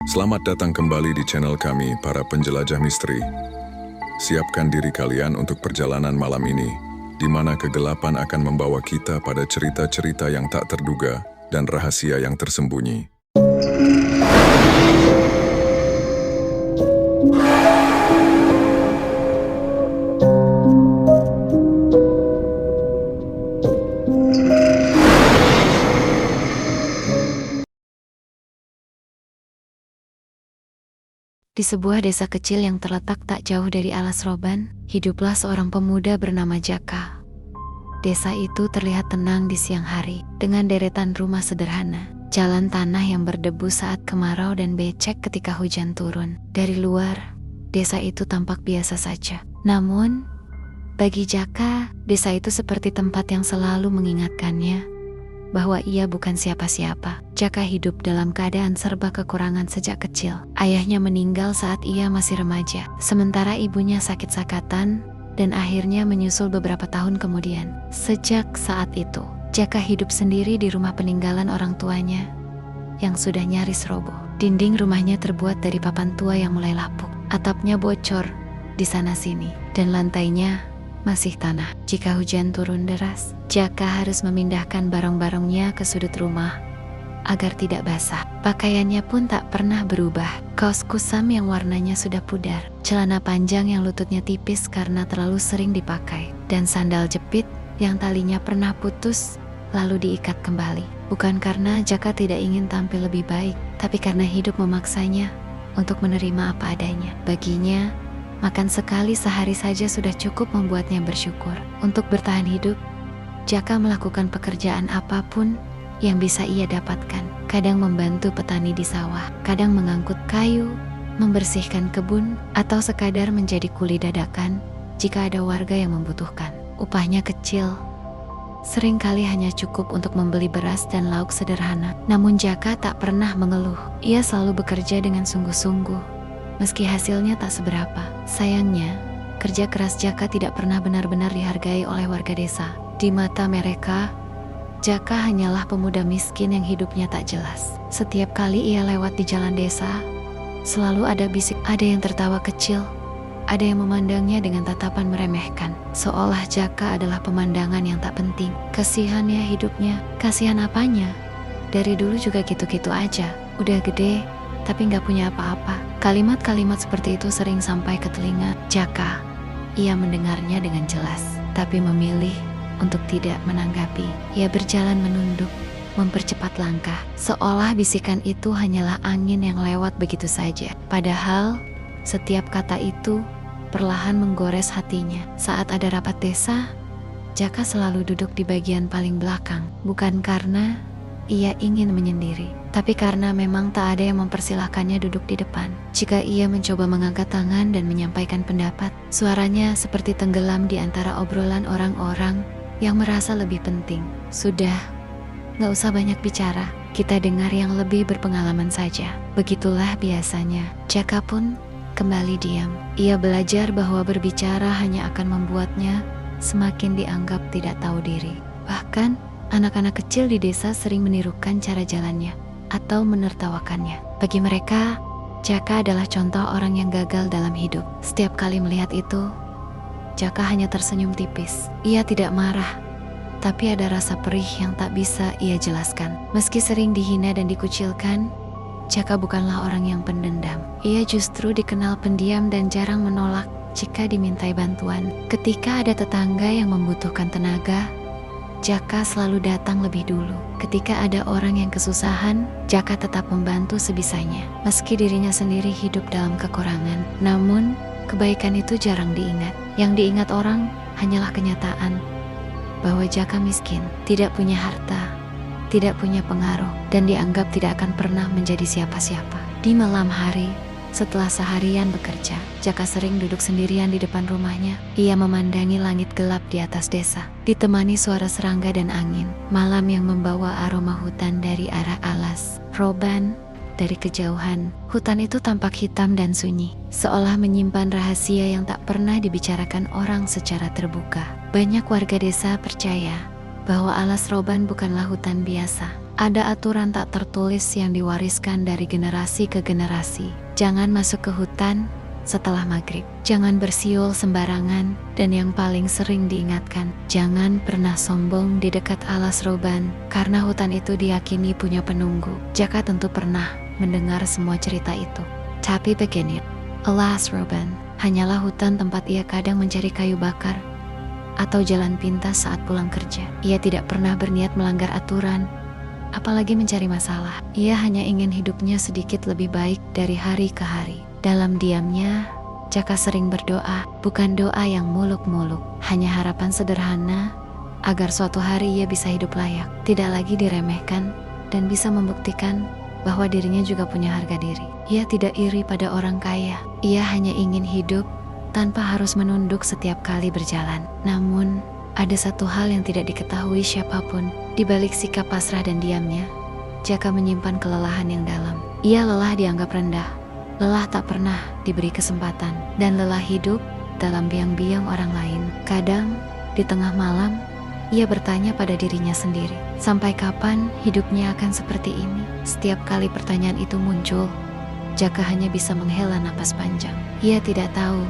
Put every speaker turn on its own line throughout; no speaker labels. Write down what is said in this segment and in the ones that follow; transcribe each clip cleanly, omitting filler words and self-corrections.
Selamat datang kembali di channel kami, para penjelajah misteri. Siapkan diri kalian untuk perjalanan malam ini, di mana kegelapan akan membawa kita pada cerita-cerita yang tak terduga dan rahasia yang tersembunyi.
Di sebuah desa kecil yang terletak tak jauh dari alas roban, hiduplah seorang pemuda bernama Jaka. Desa itu terlihat tenang di siang hari, dengan deretan rumah sederhana, jalan tanah yang berdebu saat kemarau dan becek ketika hujan turun. Dari luar, desa itu tampak biasa saja. Namun, bagi Jaka, desa itu seperti tempat yang selalu mengingatkannya bahwa ia bukan siapa-siapa. Jaka hidup dalam keadaan serba kekurangan sejak kecil. Ayahnya meninggal saat ia masih remaja, sementara ibunya sakit sakatan dan akhirnya menyusul beberapa tahun kemudian. Sejak saat itu, Jaka hidup sendiri di rumah peninggalan orang tuanya yang sudah nyaris roboh. Dinding rumahnya terbuat dari papan tua yang mulai lapuk, atapnya bocor di sana-sini, dan lantainya masih tanah. Jika hujan turun deras, Jaka harus memindahkan barang-barangnya ke sudut rumah agar tidak basah. Pakaiannya pun tak pernah berubah. Kaos kusam yang warnanya sudah pudar, celana panjang yang lututnya tipis karena terlalu sering dipakai, dan sandal jepit yang talinya pernah putus lalu diikat kembali. Bukan karena Jaka tidak ingin tampil lebih baik, tapi karena hidup memaksanya untuk menerima apa adanya. Baginya, makan sekali sehari saja sudah cukup membuatnya bersyukur. Untuk bertahan hidup, Jaka melakukan pekerjaan apapun yang bisa ia dapatkan. Kadang membantu petani di sawah, kadang mengangkut kayu, membersihkan kebun, atau sekadar menjadi kuli dadakan jika ada warga yang membutuhkan. Upahnya kecil, seringkali hanya cukup untuk membeli beras dan lauk sederhana. Namun Jaka tak pernah mengeluh. Ia selalu bekerja dengan sungguh-sungguh, meski hasilnya tak seberapa. Sayangnya, kerja keras Jaka tidak pernah benar-benar dihargai oleh warga desa. Di mata mereka, Jaka hanyalah pemuda miskin yang hidupnya tak jelas. Setiap kali ia lewat di jalan desa, selalu ada bisik, ada yang tertawa kecil, ada yang memandangnya dengan tatapan meremehkan, seolah Jaka adalah pemandangan yang tak penting. Kasihan ya hidupnya. Kasihan apanya? Dari dulu juga gitu-gitu aja. Udah gede, tapi nggak punya apa-apa. Kalimat-kalimat seperti itu sering sampai ke telinga Jaka. Ia mendengarnya dengan jelas, tapi memilih untuk tidak menanggapi. Ia berjalan menunduk, mempercepat langkah, seolah bisikan itu hanyalah angin yang lewat begitu saja. Padahal, setiap kata itu perlahan menggores hatinya. Saat ada rapat desa, Jaka selalu duduk di bagian paling belakang, bukan karena ia ingin menyendiri, tapi karena memang tak ada yang mempersilahkannya duduk di depan. Jika ia mencoba mengangkat tangan dan menyampaikan pendapat, suaranya seperti tenggelam di antara obrolan orang-orang yang merasa lebih penting. Sudah, gak usah banyak bicara, kita dengar yang lebih berpengalaman saja. Begitulah biasanya. Jaka pun kembali diam. Ia belajar bahwa berbicara hanya akan membuatnya semakin dianggap tidak tahu diri. Bahkan, anak-anak kecil di desa sering menirukan cara jalannya atau menertawakannya. Bagi mereka, Jaka adalah contoh orang yang gagal dalam hidup. Setiap kali melihat itu, Jaka hanya tersenyum tipis. Ia tidak marah, tapi ada rasa perih yang tak bisa ia jelaskan. Meski sering dihina dan dikucilkan, Jaka bukanlah orang yang pendendam. Ia justru dikenal pendiam dan jarang menolak jika dimintai bantuan. Ketika ada tetangga yang membutuhkan tenaga, Jaka selalu datang lebih dulu. Ketika ada orang yang kesusahan, Jaka tetap membantu sebisanya, meski dirinya sendiri hidup dalam kekurangan. Namun, kebaikan itu jarang diingat. Yang diingat orang hanyalah kenyataan bahwa Jaka miskin, tidak punya harta, tidak punya pengaruh, dan dianggap tidak akan pernah menjadi siapa-siapa. Di malam hari, setelah seharian bekerja, Jaka sering duduk sendirian di depan rumahnya. Ia memandangi langit gelap di atas desa, ditemani suara serangga dan angin. Malam yang membawa aroma hutan dari arah alas roban. Dari kejauhan, hutan itu tampak hitam dan sunyi, seolah menyimpan rahasia yang tak pernah dibicarakan orang secara terbuka. Banyak warga desa percaya bahwa alas roban bukanlah hutan biasa. Ada aturan tak tertulis yang diwariskan dari generasi ke generasi. Jangan masuk ke hutan setelah maghrib. Jangan bersiul sembarangan. Dan yang paling sering diingatkan, jangan pernah sombong di dekat alas roban, karena hutan itu diyakini punya penunggu. Jaka tentu pernah mendengar semua cerita itu. Tapi begini, alas roban hanyalah hutan tempat ia kadang mencari kayu bakar atau jalan pintas saat pulang kerja. Ia tidak pernah berniat melanggar aturan, apalagi mencari masalah. Ia hanya ingin hidupnya sedikit lebih baik dari hari ke hari. Dalam diamnya, Jaka sering berdoa, bukan doa yang muluk-muluk, hanya harapan sederhana agar suatu hari ia bisa hidup layak, tidak lagi diremehkan, dan bisa membuktikan bahwa dirinya juga punya harga diri. Ia tidak iri pada orang kaya, ia hanya ingin hidup tanpa harus menunduk setiap kali berjalan. Namun, ada satu hal yang tidak diketahui siapapun. Di balik sikap pasrah dan diamnya, Jaka menyimpan kelelahan yang dalam. Ia lelah dianggap rendah, lelah tak pernah diberi kesempatan, dan lelah hidup dalam biang-biang orang lain. Kadang, di tengah malam, ia bertanya pada dirinya sendiri, sampai kapan hidupnya akan seperti ini? Setiap kali pertanyaan itu muncul, Jaka hanya bisa menghela napas panjang. Ia tidak tahu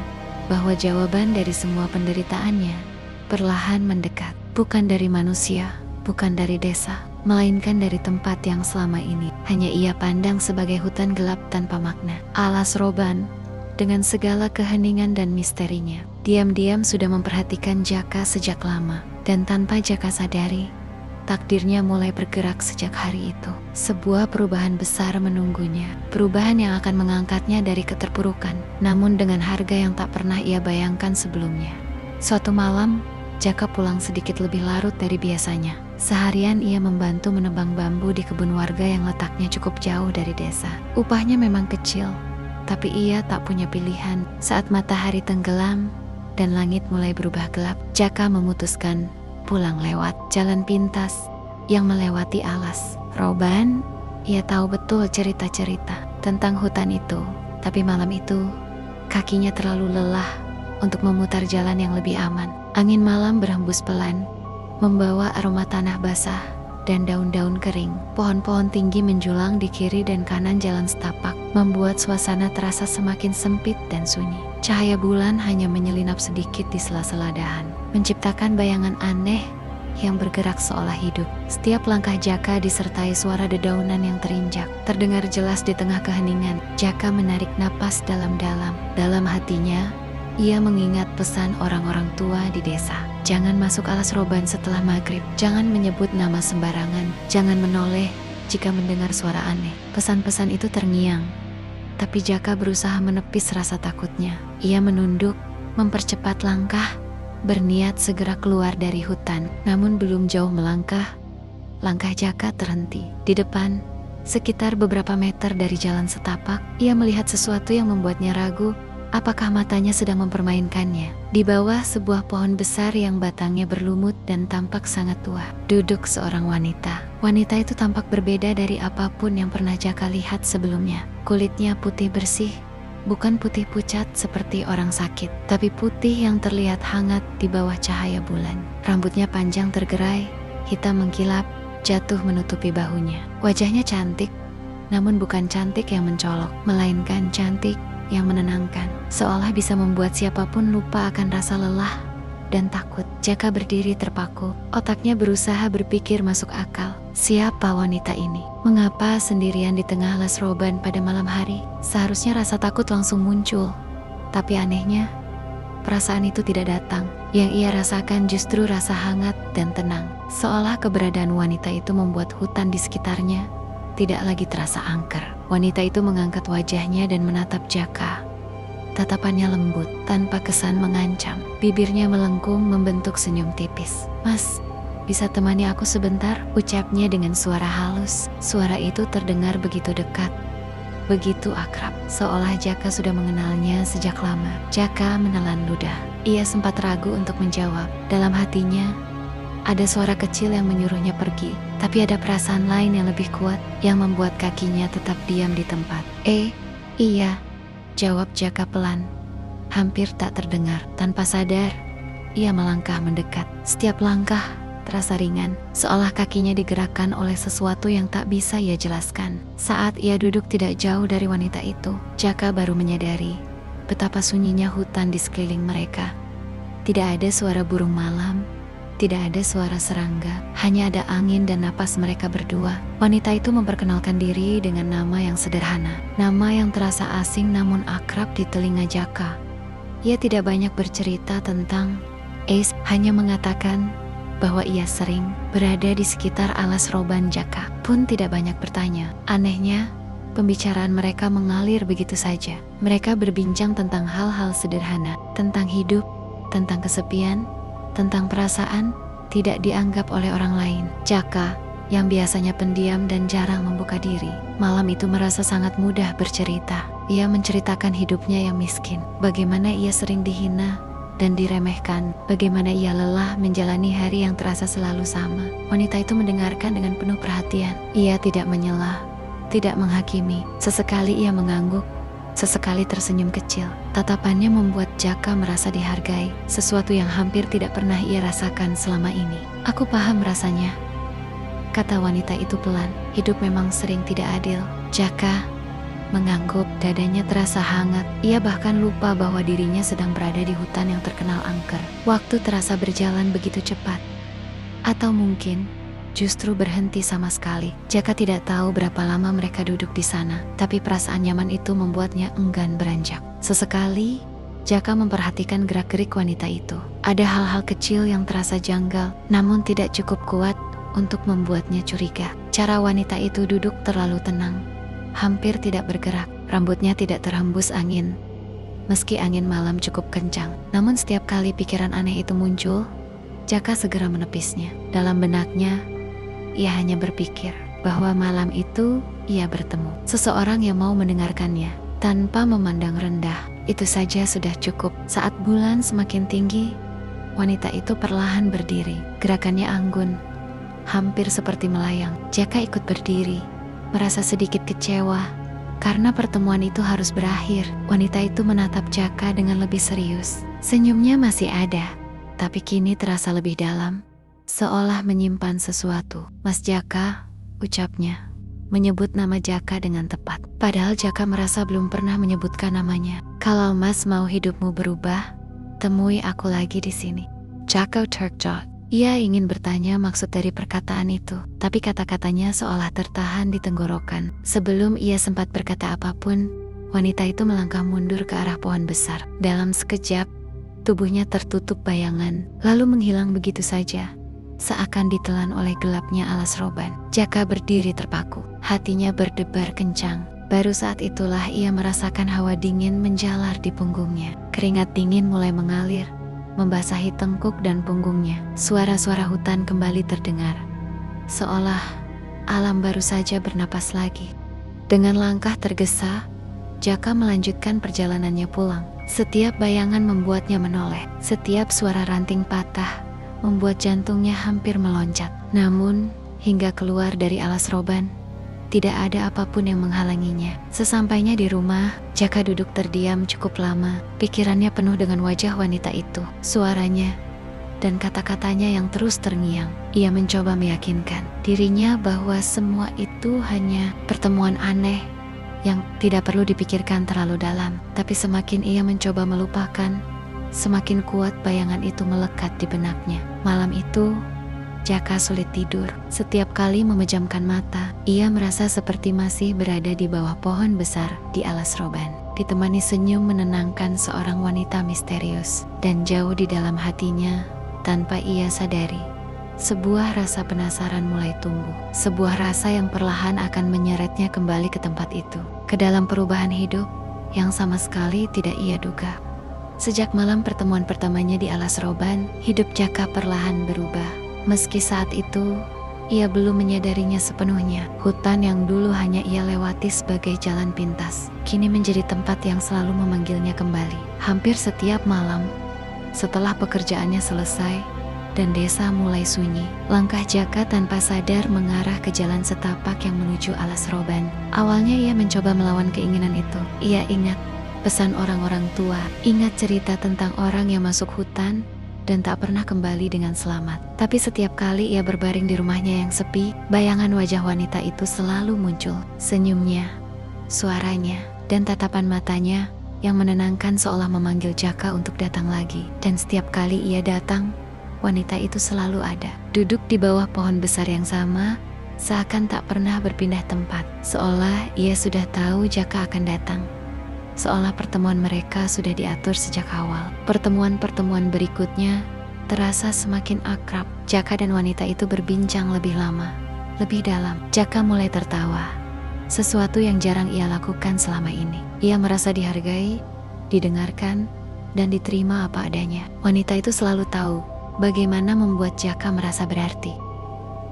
bahwa jawaban dari semua penderitaannya perlahan mendekat, bukan dari manusia, bukan dari desa, melainkan dari tempat yang selama ini hanya ia pandang sebagai hutan gelap tanpa makna. Alas roban, dengan segala keheningan dan misterinya, diam-diam sudah memperhatikan Jaka sejak lama, dan tanpa Jaka sadari, takdirnya mulai bergerak sejak hari itu. Sebuah perubahan besar menunggunya, perubahan yang akan mengangkatnya dari keterpurukan, namun dengan harga yang tak pernah ia bayangkan sebelumnya. Suatu malam, Jaka pulang sedikit lebih larut dari biasanya. Seharian ia membantu menebang bambu di kebun warga yang letaknya cukup jauh dari desa. Upahnya memang kecil, tapi ia tak punya pilihan. Saat matahari tenggelam dan langit mulai berubah gelap, Jaka memutuskan pulang lewat jalan pintas yang melewati alas roban. Ia tahu betul cerita-cerita tentang hutan itu, tapi malam itu kakinya terlalu lelah untuk memutar jalan yang lebih aman. Angin malam berhembus pelan, membawa aroma tanah basah dan daun-daun kering. Pohon-pohon tinggi menjulang di kiri dan kanan jalan setapak, membuat suasana terasa semakin sempit dan sunyi. Cahaya bulan hanya menyelinap sedikit di sela-sela dahan, menciptakan bayangan aneh yang bergerak seolah hidup. Setiap langkah Jaka disertai suara dedaunan yang terinjak, terdengar jelas di tengah keheningan. Jaka menarik napas dalam-dalam. Dalam hatinya, ia mengingat pesan orang-orang tua di desa. Jangan masuk alas roban setelah maghrib, jangan menyebut nama sembarangan, jangan menoleh jika mendengar suara aneh. Pesan-pesan itu terngiang, tapi Jaka berusaha menepis rasa takutnya. Ia menunduk, mempercepat langkah, berniat segera keluar dari hutan. Namun belum jauh melangkah, langkah Jaka terhenti. Di depan, sekitar beberapa meter dari jalan setapak, ia melihat sesuatu yang membuatnya ragu. Apakah matanya sedang mempermainkannya? Di bawah sebuah pohon besar yang batangnya berlumut dan tampak sangat tua, duduk seorang wanita. Wanita itu tampak berbeda dari apapun yang pernah Jaka lihat sebelumnya. Kulitnya putih bersih, bukan putih pucat seperti orang sakit, tapi putih yang terlihat hangat di bawah cahaya bulan. Rambutnya panjang tergerai, hitam mengkilap, jatuh menutupi bahunya. Wajahnya cantik, namun bukan cantik yang mencolok, melainkan cantik yang menenangkan, seolah bisa membuat siapapun lupa akan rasa lelah dan takut. Jaka berdiri terpaku, otaknya berusaha berpikir masuk akal. Siapa wanita ini? Mengapa sendirian di tengah alas roban pada malam hari? Seharusnya rasa takut langsung muncul, tapi anehnya, perasaan itu tidak datang. Yang ia rasakan justru rasa hangat dan tenang, seolah keberadaan wanita itu membuat hutan di sekitarnya tidak lagi terasa angker. Wanita itu mengangkat wajahnya dan menatap Jaka. Tatapannya lembut, tanpa kesan mengancam. Bibirnya melengkung membentuk senyum tipis. "Mas, bisa temani aku sebentar?" ucapnya dengan suara halus. Suara itu terdengar begitu dekat, begitu akrab, seolah Jaka sudah mengenalnya sejak lama. Jaka menelan ludah. Ia sempat ragu untuk menjawab. Dalam hatinya, ada suara kecil yang menyuruhnya pergi, tapi ada perasaan lain yang lebih kuat yang membuat kakinya tetap diam di tempat. Iya, jawab Jaka pelan, hampir tak terdengar. Tanpa sadar, ia melangkah mendekat. Setiap langkah terasa ringan, seolah kakinya digerakkan oleh sesuatu yang tak bisa ia jelaskan. Saat ia duduk tidak jauh dari wanita itu, Jaka baru menyadari betapa sunyinya hutan di sekeliling mereka. Tidak ada suara burung malam, tidak ada suara serangga, hanya ada angin dan napas mereka berdua. Wanita itu memperkenalkan diri dengan nama yang sederhana, nama yang terasa asing namun akrab di telinga Jaka. Ia tidak banyak bercerita tentang Ace, hanya mengatakan bahwa ia sering berada di sekitar alas roban. Jaka pun tidak banyak bertanya. Anehnya, pembicaraan mereka mengalir begitu saja. Mereka berbincang tentang hal-hal sederhana, tentang hidup, tentang kesepian, tentang perasaan tidak dianggap oleh orang lain. Jaka, yang biasanya pendiam dan jarang membuka diri, malam itu merasa sangat mudah bercerita. Ia menceritakan hidupnya yang miskin, bagaimana ia sering dihina dan diremehkan, bagaimana ia lelah menjalani hari yang terasa selalu sama. Wanita itu mendengarkan dengan penuh perhatian. Ia tidak menyela, tidak menghakimi. Sesekali ia mengangguk, sesekali tersenyum kecil. Tatapannya membuat Jaka merasa dihargai, sesuatu yang hampir tidak pernah ia rasakan selama ini. "Aku paham rasanya," kata wanita itu pelan. "Hidup memang sering tidak adil." Jaka mengangguk, dadanya terasa hangat. Ia bahkan lupa bahwa dirinya sedang berada di hutan yang terkenal angker. Waktu terasa berjalan begitu cepat. Atau mungkin justru berhenti sama sekali. Jaka tidak tahu berapa lama mereka duduk di sana, tapi perasaan nyaman itu membuatnya enggan beranjak. Sesekali, Jaka memperhatikan gerak-gerik wanita itu. Ada hal-hal kecil yang terasa janggal, namun tidak cukup kuat untuk membuatnya curiga. Cara wanita itu duduk terlalu tenang, hampir tidak bergerak. Rambutnya tidak terhembus angin, meski angin malam cukup kencang. Namun setiap kali pikiran aneh itu muncul, Jaka segera menepisnya. Dalam benaknya, ia hanya berpikir bahwa malam itu ia bertemu seseorang yang mau mendengarkannya tanpa memandang rendah. Itu saja sudah cukup. Saat bulan semakin tinggi, wanita itu perlahan berdiri. Gerakannya anggun, hampir seperti melayang. Jaka ikut berdiri, merasa sedikit kecewa karena pertemuan itu harus berakhir. Wanita itu menatap Jaka dengan lebih serius. Senyumnya masih ada, tapi kini terasa lebih dalam, seolah menyimpan sesuatu. "Mas Jaka," ucapnya, menyebut nama Jaka dengan tepat. Padahal Jaka merasa belum pernah menyebutkan namanya. "Kalau Mas mau hidupmu berubah, temui aku lagi di sini." Jaka terkejut. Ia ingin bertanya maksud dari perkataan itu, tapi kata-katanya seolah tertahan di tenggorokan. Sebelum ia sempat berkata apapun, wanita itu melangkah mundur ke arah pohon besar. Dalam sekejap, tubuhnya tertutup bayangan, lalu menghilang begitu saja, seakan ditelan oleh gelapnya alas roban. Jaka berdiri terpaku, hatinya berdebar kencang. Baru saat itulah ia merasakan hawa dingin menjalar di punggungnya. Keringat dingin mulai mengalir, membasahi tengkuk dan punggungnya. Suara-suara hutan kembali terdengar, seolah alam baru saja bernapas lagi. Dengan langkah tergesa, Jaka melanjutkan perjalanannya pulang. Setiap bayangan membuatnya menoleh. Setiap suara ranting patah membuat jantungnya hampir meloncat. Namun, hingga keluar dari alas roban, tidak ada apapun yang menghalanginya. Sesampainya di rumah, Jaka duduk terdiam cukup lama. Pikirannya penuh dengan wajah wanita itu, suaranya, dan kata-katanya yang terus terngiang. Ia mencoba meyakinkan dirinya bahwa semua itu hanya pertemuan aneh yang tidak perlu dipikirkan terlalu dalam. Tapi semakin ia mencoba melupakan, semakin kuat bayangan itu melekat di benaknya. Malam itu, Jaka sulit tidur. Setiap kali memejamkan mata, ia merasa seperti masih berada di bawah pohon besar di alas roban, ditemani senyum menenangkan seorang wanita misterius. Dan jauh di dalam hatinya, tanpa ia sadari, sebuah rasa penasaran mulai tumbuh. Sebuah rasa yang perlahan akan menyeretnya kembali ke tempat itu, ke dalam perubahan hidup yang sama sekali tidak ia duga. Sejak malam pertemuan pertamanya di alas roban, hidup Jaka perlahan berubah. Meski saat itu, ia belum menyadarinya sepenuhnya. Hutan yang dulu hanya ia lewati sebagai jalan pintas, kini menjadi tempat yang selalu memanggilnya kembali. Hampir setiap malam, setelah pekerjaannya selesai dan desa mulai sunyi, langkah Jaka tanpa sadar mengarah ke jalan setapak yang menuju alas roban. Awalnya ia mencoba melawan keinginan itu. Ia ingat pesan orang-orang tua, ingat cerita tentang orang yang masuk hutan dan tak pernah kembali dengan selamat. Tapi setiap kali ia berbaring di rumahnya yang sepi, bayangan wajah wanita itu selalu muncul. Senyumnya, suaranya, dan tatapan matanya yang menenangkan seolah memanggil Jaka untuk datang lagi. Dan setiap kali ia datang, wanita itu selalu ada, duduk di bawah pohon besar yang sama, seakan tak pernah berpindah tempat. Seolah ia sudah tahu Jaka akan datang. Seolah pertemuan mereka sudah diatur sejak awal. Pertemuan-pertemuan berikutnya terasa semakin akrab. Jaka dan wanita itu berbincang lebih lama, lebih dalam. Jaka mulai tertawa, sesuatu yang jarang ia lakukan selama ini. Ia merasa dihargai, didengarkan, dan diterima apa adanya. Wanita itu selalu tahu bagaimana membuat Jaka merasa berarti.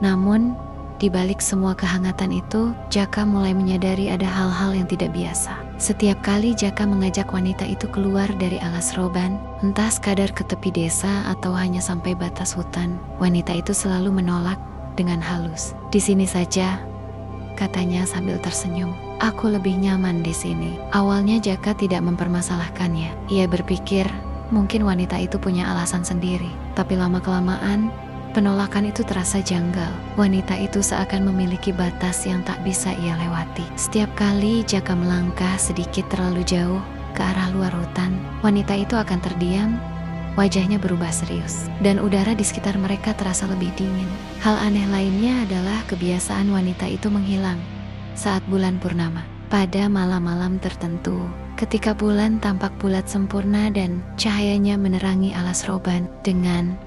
Namun, di balik semua kehangatan itu, Jaka mulai menyadari ada hal-hal yang tidak biasa. Setiap kali Jaka mengajak wanita itu keluar dari alas roban, entah sekadar ke tepi desa atau hanya sampai batas hutan, wanita itu selalu menolak dengan halus. "Di sini saja," katanya sambil tersenyum. "Aku lebih nyaman di sini." Awalnya Jaka tidak mempermasalahkannya. Ia berpikir mungkin wanita itu punya alasan sendiri. Tapi lama-kelamaan, penolakan itu terasa janggal. Wanita itu seakan memiliki batas yang tak bisa ia lewati. Setiap kali Jaka melangkah sedikit terlalu jauh ke arah luar hutan, wanita itu akan terdiam, wajahnya berubah serius, dan udara di sekitar mereka terasa lebih dingin. Hal aneh lainnya adalah kebiasaan wanita itu menghilang saat bulan purnama. Pada malam-malam tertentu, ketika bulan tampak bulat sempurna dan cahayanya menerangi alas roban dengan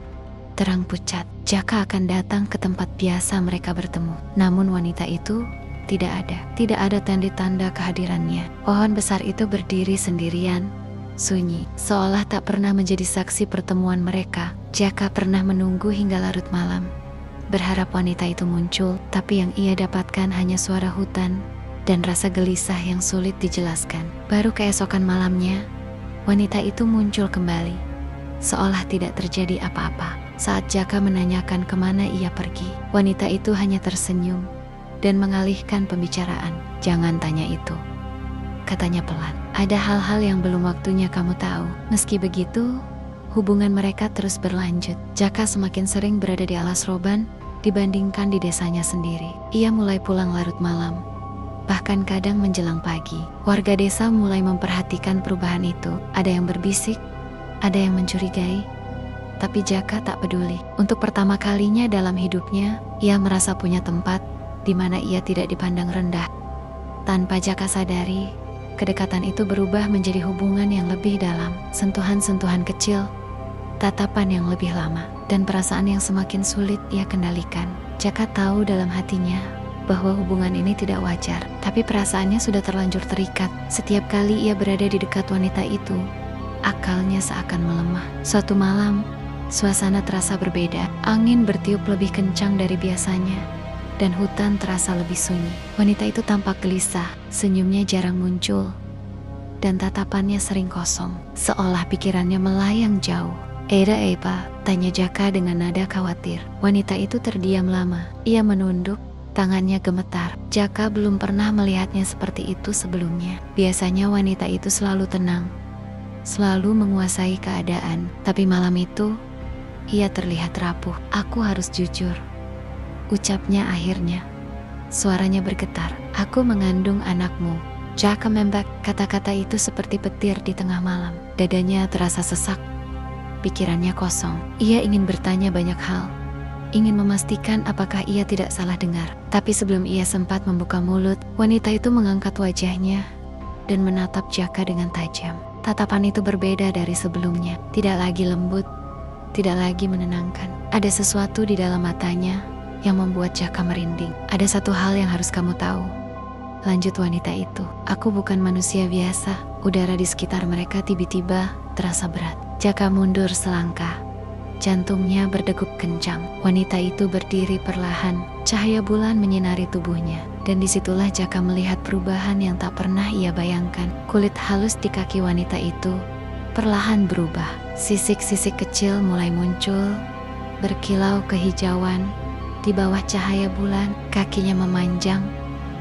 terang pucat, Jaka akan datang ke tempat biasa mereka bertemu. Namun wanita itu tidak ada. Tidak ada tanda-tanda kehadirannya. Pohon besar itu berdiri sendirian, sunyi, seolah tak pernah menjadi saksi pertemuan mereka. Jaka pernah menunggu hingga larut malam, berharap wanita itu muncul, tapi yang ia dapatkan hanya suara hutan dan rasa gelisah yang sulit dijelaskan. Baru keesokan malamnya, wanita itu muncul kembali, seolah tidak terjadi apa-apa. Saat Jaka menanyakan kemana ia pergi, wanita itu hanya tersenyum dan mengalihkan pembicaraan. "Jangan tanya itu," katanya pelan. "Ada hal-hal yang belum waktunya kamu tahu." Meski begitu, hubungan mereka terus berlanjut. Jaka semakin sering berada di alas roban dibandingkan di desanya sendiri. Ia mulai pulang larut malam, bahkan kadang menjelang pagi. Warga desa mulai memperhatikan perubahan itu. Ada yang berbisik, ada yang mencurigai, tapi Jaka tak peduli. Untuk pertama kalinya dalam hidupnya, ia merasa punya tempat di mana ia tidak dipandang rendah. Tanpa Jaka sadari, kedekatan itu berubah menjadi hubungan yang lebih dalam. Sentuhan-sentuhan kecil, tatapan yang lebih lama, dan perasaan yang semakin sulit ia kendalikan. Jaka tahu dalam hatinya bahwa hubungan ini tidak wajar, tapi perasaannya sudah terlanjur terikat. Setiap kali ia berada di dekat wanita itu, akalnya seakan melemah. Suatu malam, suasana terasa berbeda. Angin bertiup lebih kencang dari biasanya, dan hutan terasa lebih sunyi. Wanita itu tampak gelisah, senyumnya jarang muncul, dan tatapannya sering kosong, seolah pikirannya melayang jauh. "Ada apa?" tanya Jaka dengan nada khawatir. Wanita itu terdiam lama. Ia menunduk, tangannya gemetar. Jaka belum pernah melihatnya seperti itu sebelumnya. Biasanya wanita itu selalu tenang, selalu menguasai keadaan. Tapi malam itu, ia terlihat rapuh. "Aku harus jujur," ucapnya akhirnya. Suaranya bergetar. "Aku mengandung anakmu." Jaka membak. Kata-kata itu seperti petir di tengah malam. Dadanya terasa sesak, pikirannya kosong. Ia ingin bertanya banyak hal, ingin memastikan apakah ia tidak salah dengar. Tapi sebelum ia sempat membuka mulut, wanita itu mengangkat wajahnya dan menatap Jaka dengan tajam. Tatapan itu berbeda dari sebelumnya. Tidak lagi lembut, tidak lagi menenangkan. Ada sesuatu di dalam matanya yang membuat Jaka merinding. "Ada satu hal yang harus kamu tahu," lanjut wanita itu. "Aku bukan manusia biasa." Udara di sekitar mereka tiba-tiba terasa berat. Jaka mundur selangkah. Jantungnya berdegup kencang. Wanita itu berdiri perlahan. Cahaya bulan menyinari tubuhnya. Dan disitulah Jaka melihat perubahan yang tak pernah ia bayangkan. Kulit halus di kaki wanita itu perlahan berubah. Sisik-sisik kecil mulai muncul, berkilau kehijauan. Di bawah cahaya bulan, kakinya memanjang.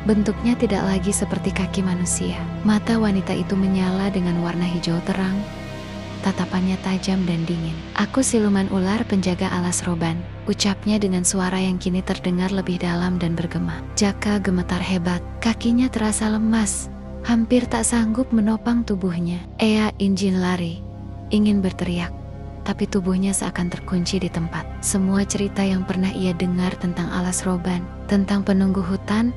Bentuknya tidak lagi seperti kaki manusia. Mata wanita itu menyala dengan warna hijau terang, tatapannya tajam dan dingin. "Aku siluman ular penjaga alas roban," ucapnya dengan suara yang kini terdengar lebih dalam dan bergema. Jaka gemetar hebat, kakinya terasa lemas, hampir tak sanggup menopang tubuhnya. Ia ingin lari, ingin berteriak, tapi tubuhnya seakan terkunci di tempat. Semua cerita yang pernah ia dengar tentang alas roban, tentang penunggu hutan,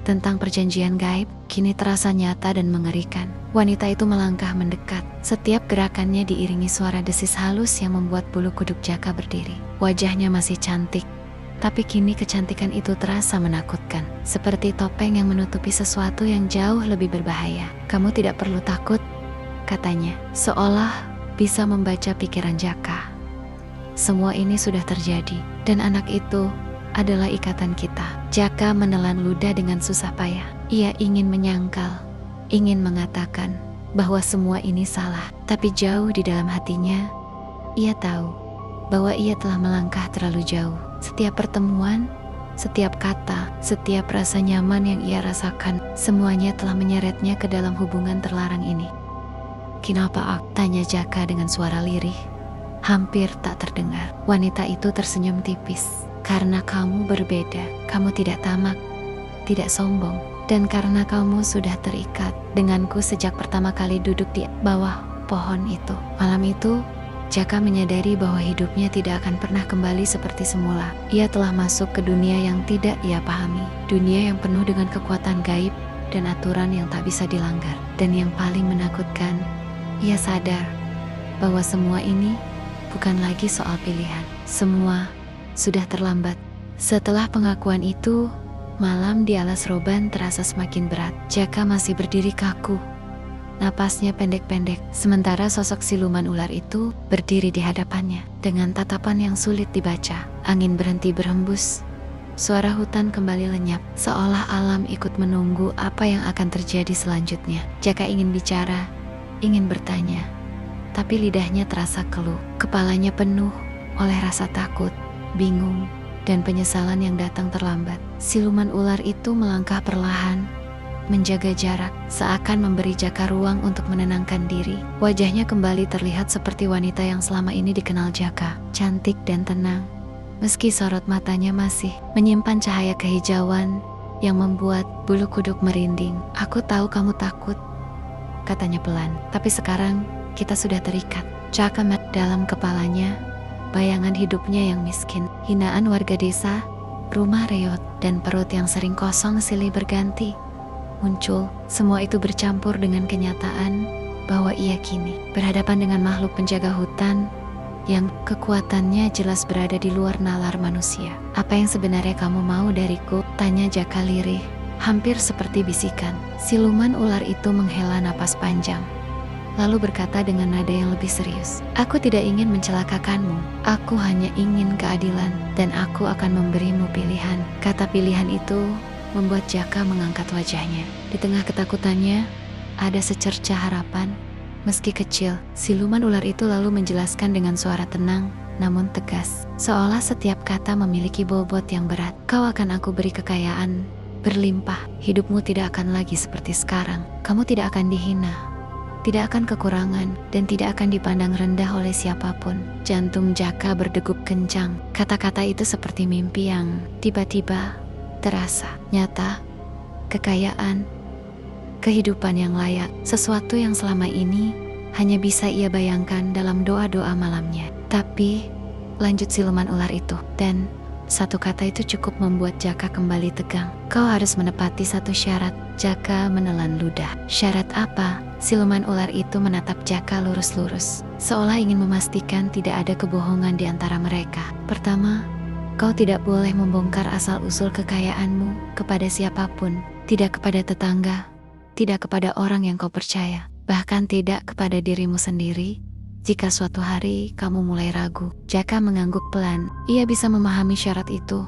tentang perjanjian gaib, kini terasa nyata dan mengerikan. Wanita itu melangkah mendekat. Setiap gerakannya diiringi suara desis halus yang membuat bulu kuduk Jaka berdiri. Wajahnya masih cantik, tapi kini kecantikan itu terasa menakutkan. Seperti topeng yang menutupi sesuatu yang jauh lebih berbahaya. "Kamu tidak perlu takut," katanya, seolah bisa membaca pikiran Jaka. "Semua ini sudah terjadi, dan anak itu adalah ikatan kita." Jaka menelan ludah dengan susah payah. Ia ingin menyangkal, ingin mengatakan bahwa semua ini salah, tapi jauh di dalam hatinya, ia tahu bahwa ia telah melangkah terlalu jauh. Setiap pertemuan, setiap kata, setiap rasa nyaman yang ia rasakan, semuanya telah menyeretnya ke dalam hubungan terlarang ini. "Kenapa?" tanya Jaka dengan suara lirih, hampir tak terdengar. Wanita itu tersenyum tipis. "Karena kamu berbeda, kamu tidak tamak, tidak sombong, dan karena kamu sudah terikat denganku sejak pertama kali duduk di bawah pohon itu." Malam itu, Jaka menyadari bahwa hidupnya tidak akan pernah kembali seperti semula. Ia telah masuk ke dunia yang tidak ia pahami, dunia yang penuh dengan kekuatan gaib dan aturan yang tak bisa dilanggar. Dan yang paling menakutkan, ia sadar bahwa semua ini bukan lagi soal pilihan. Semua sudah terlambat. Setelah pengakuan itu, malam di alas roban terasa semakin berat. Jaka masih berdiri kaku, napasnya pendek-pendek, sementara sosok siluman ular itu berdiri di hadapannya dengan tatapan yang sulit dibaca. Angin berhenti berhembus, suara hutan kembali lenyap, seolah alam ikut menunggu apa yang akan terjadi selanjutnya. Jaka ingin bicara, ingin bertanya, tapi lidahnya terasa keluh. Kepalanya penuh oleh rasa takut, bingung, dan penyesalan yang datang terlambat. Siluman ular itu melangkah perlahan, menjaga jarak, seakan memberi Jaka ruang untuk menenangkan diri. Wajahnya kembali terlihat seperti wanita yang selama ini dikenal Jaka, cantik dan tenang, meski sorot matanya masih menyimpan cahaya kehijauan yang membuat bulu kuduk merinding. "Aku tahu kamu takut," katanya pelan, "tapi sekarang kita sudah terikat." Jaka dalam kepalanya bayangan hidupnya yang miskin, hinaan warga desa, rumah reot, dan perut yang sering kosong silih berganti muncul. Semua itu bercampur dengan kenyataan bahwa ia kini berhadapan dengan makhluk penjaga hutan yang kekuatannya jelas berada di luar nalar manusia. "Apa yang sebenarnya kamu mau dariku?" tanya Jaka lirih, hampir seperti bisikan. Siluman ular itu menghela napas panjang, lalu berkata dengan nada yang lebih serius, "Aku tidak ingin mencelakakanmu. Aku hanya ingin keadilan, dan aku akan memberimu pilihan." Kata pilihan itu membuat Jaka mengangkat wajahnya. Di tengah ketakutannya, ada secercah harapan. Meski kecil, siluman ular itu lalu menjelaskan dengan suara tenang, namun tegas, seolah setiap kata memiliki bobot yang berat. "Kau akan aku beri kekayaan berlimpah. Hidupmu tidak akan lagi seperti sekarang. Kamu tidak akan dihina, tidak akan kekurangan, dan tidak akan dipandang rendah oleh siapapun." Jantung Jaka berdegup kencang. Kata-kata itu seperti mimpi yang tiba-tiba terasa nyata. Kekayaan, kehidupan yang layak, sesuatu yang selama ini hanya bisa ia bayangkan dalam doa-doa malamnya. "Tapi," lanjut siluman ular itu, dan satu kata itu cukup membuat Jaka kembali tegang. "Kau harus menepati satu syarat." Jaka menelan ludah. "Syarat apa?" Siluman ular itu menatap Jaka lurus-lurus, seolah ingin memastikan tidak ada kebohongan di antara mereka. "Pertama, kau tidak boleh membongkar asal-usul kekayaanmu kepada siapapun, tidak kepada tetangga, tidak kepada orang yang kau percaya, bahkan tidak kepada dirimu sendiri. Jika suatu hari kamu mulai ragu." Jaka mengangguk pelan. Ia bisa memahami syarat itu,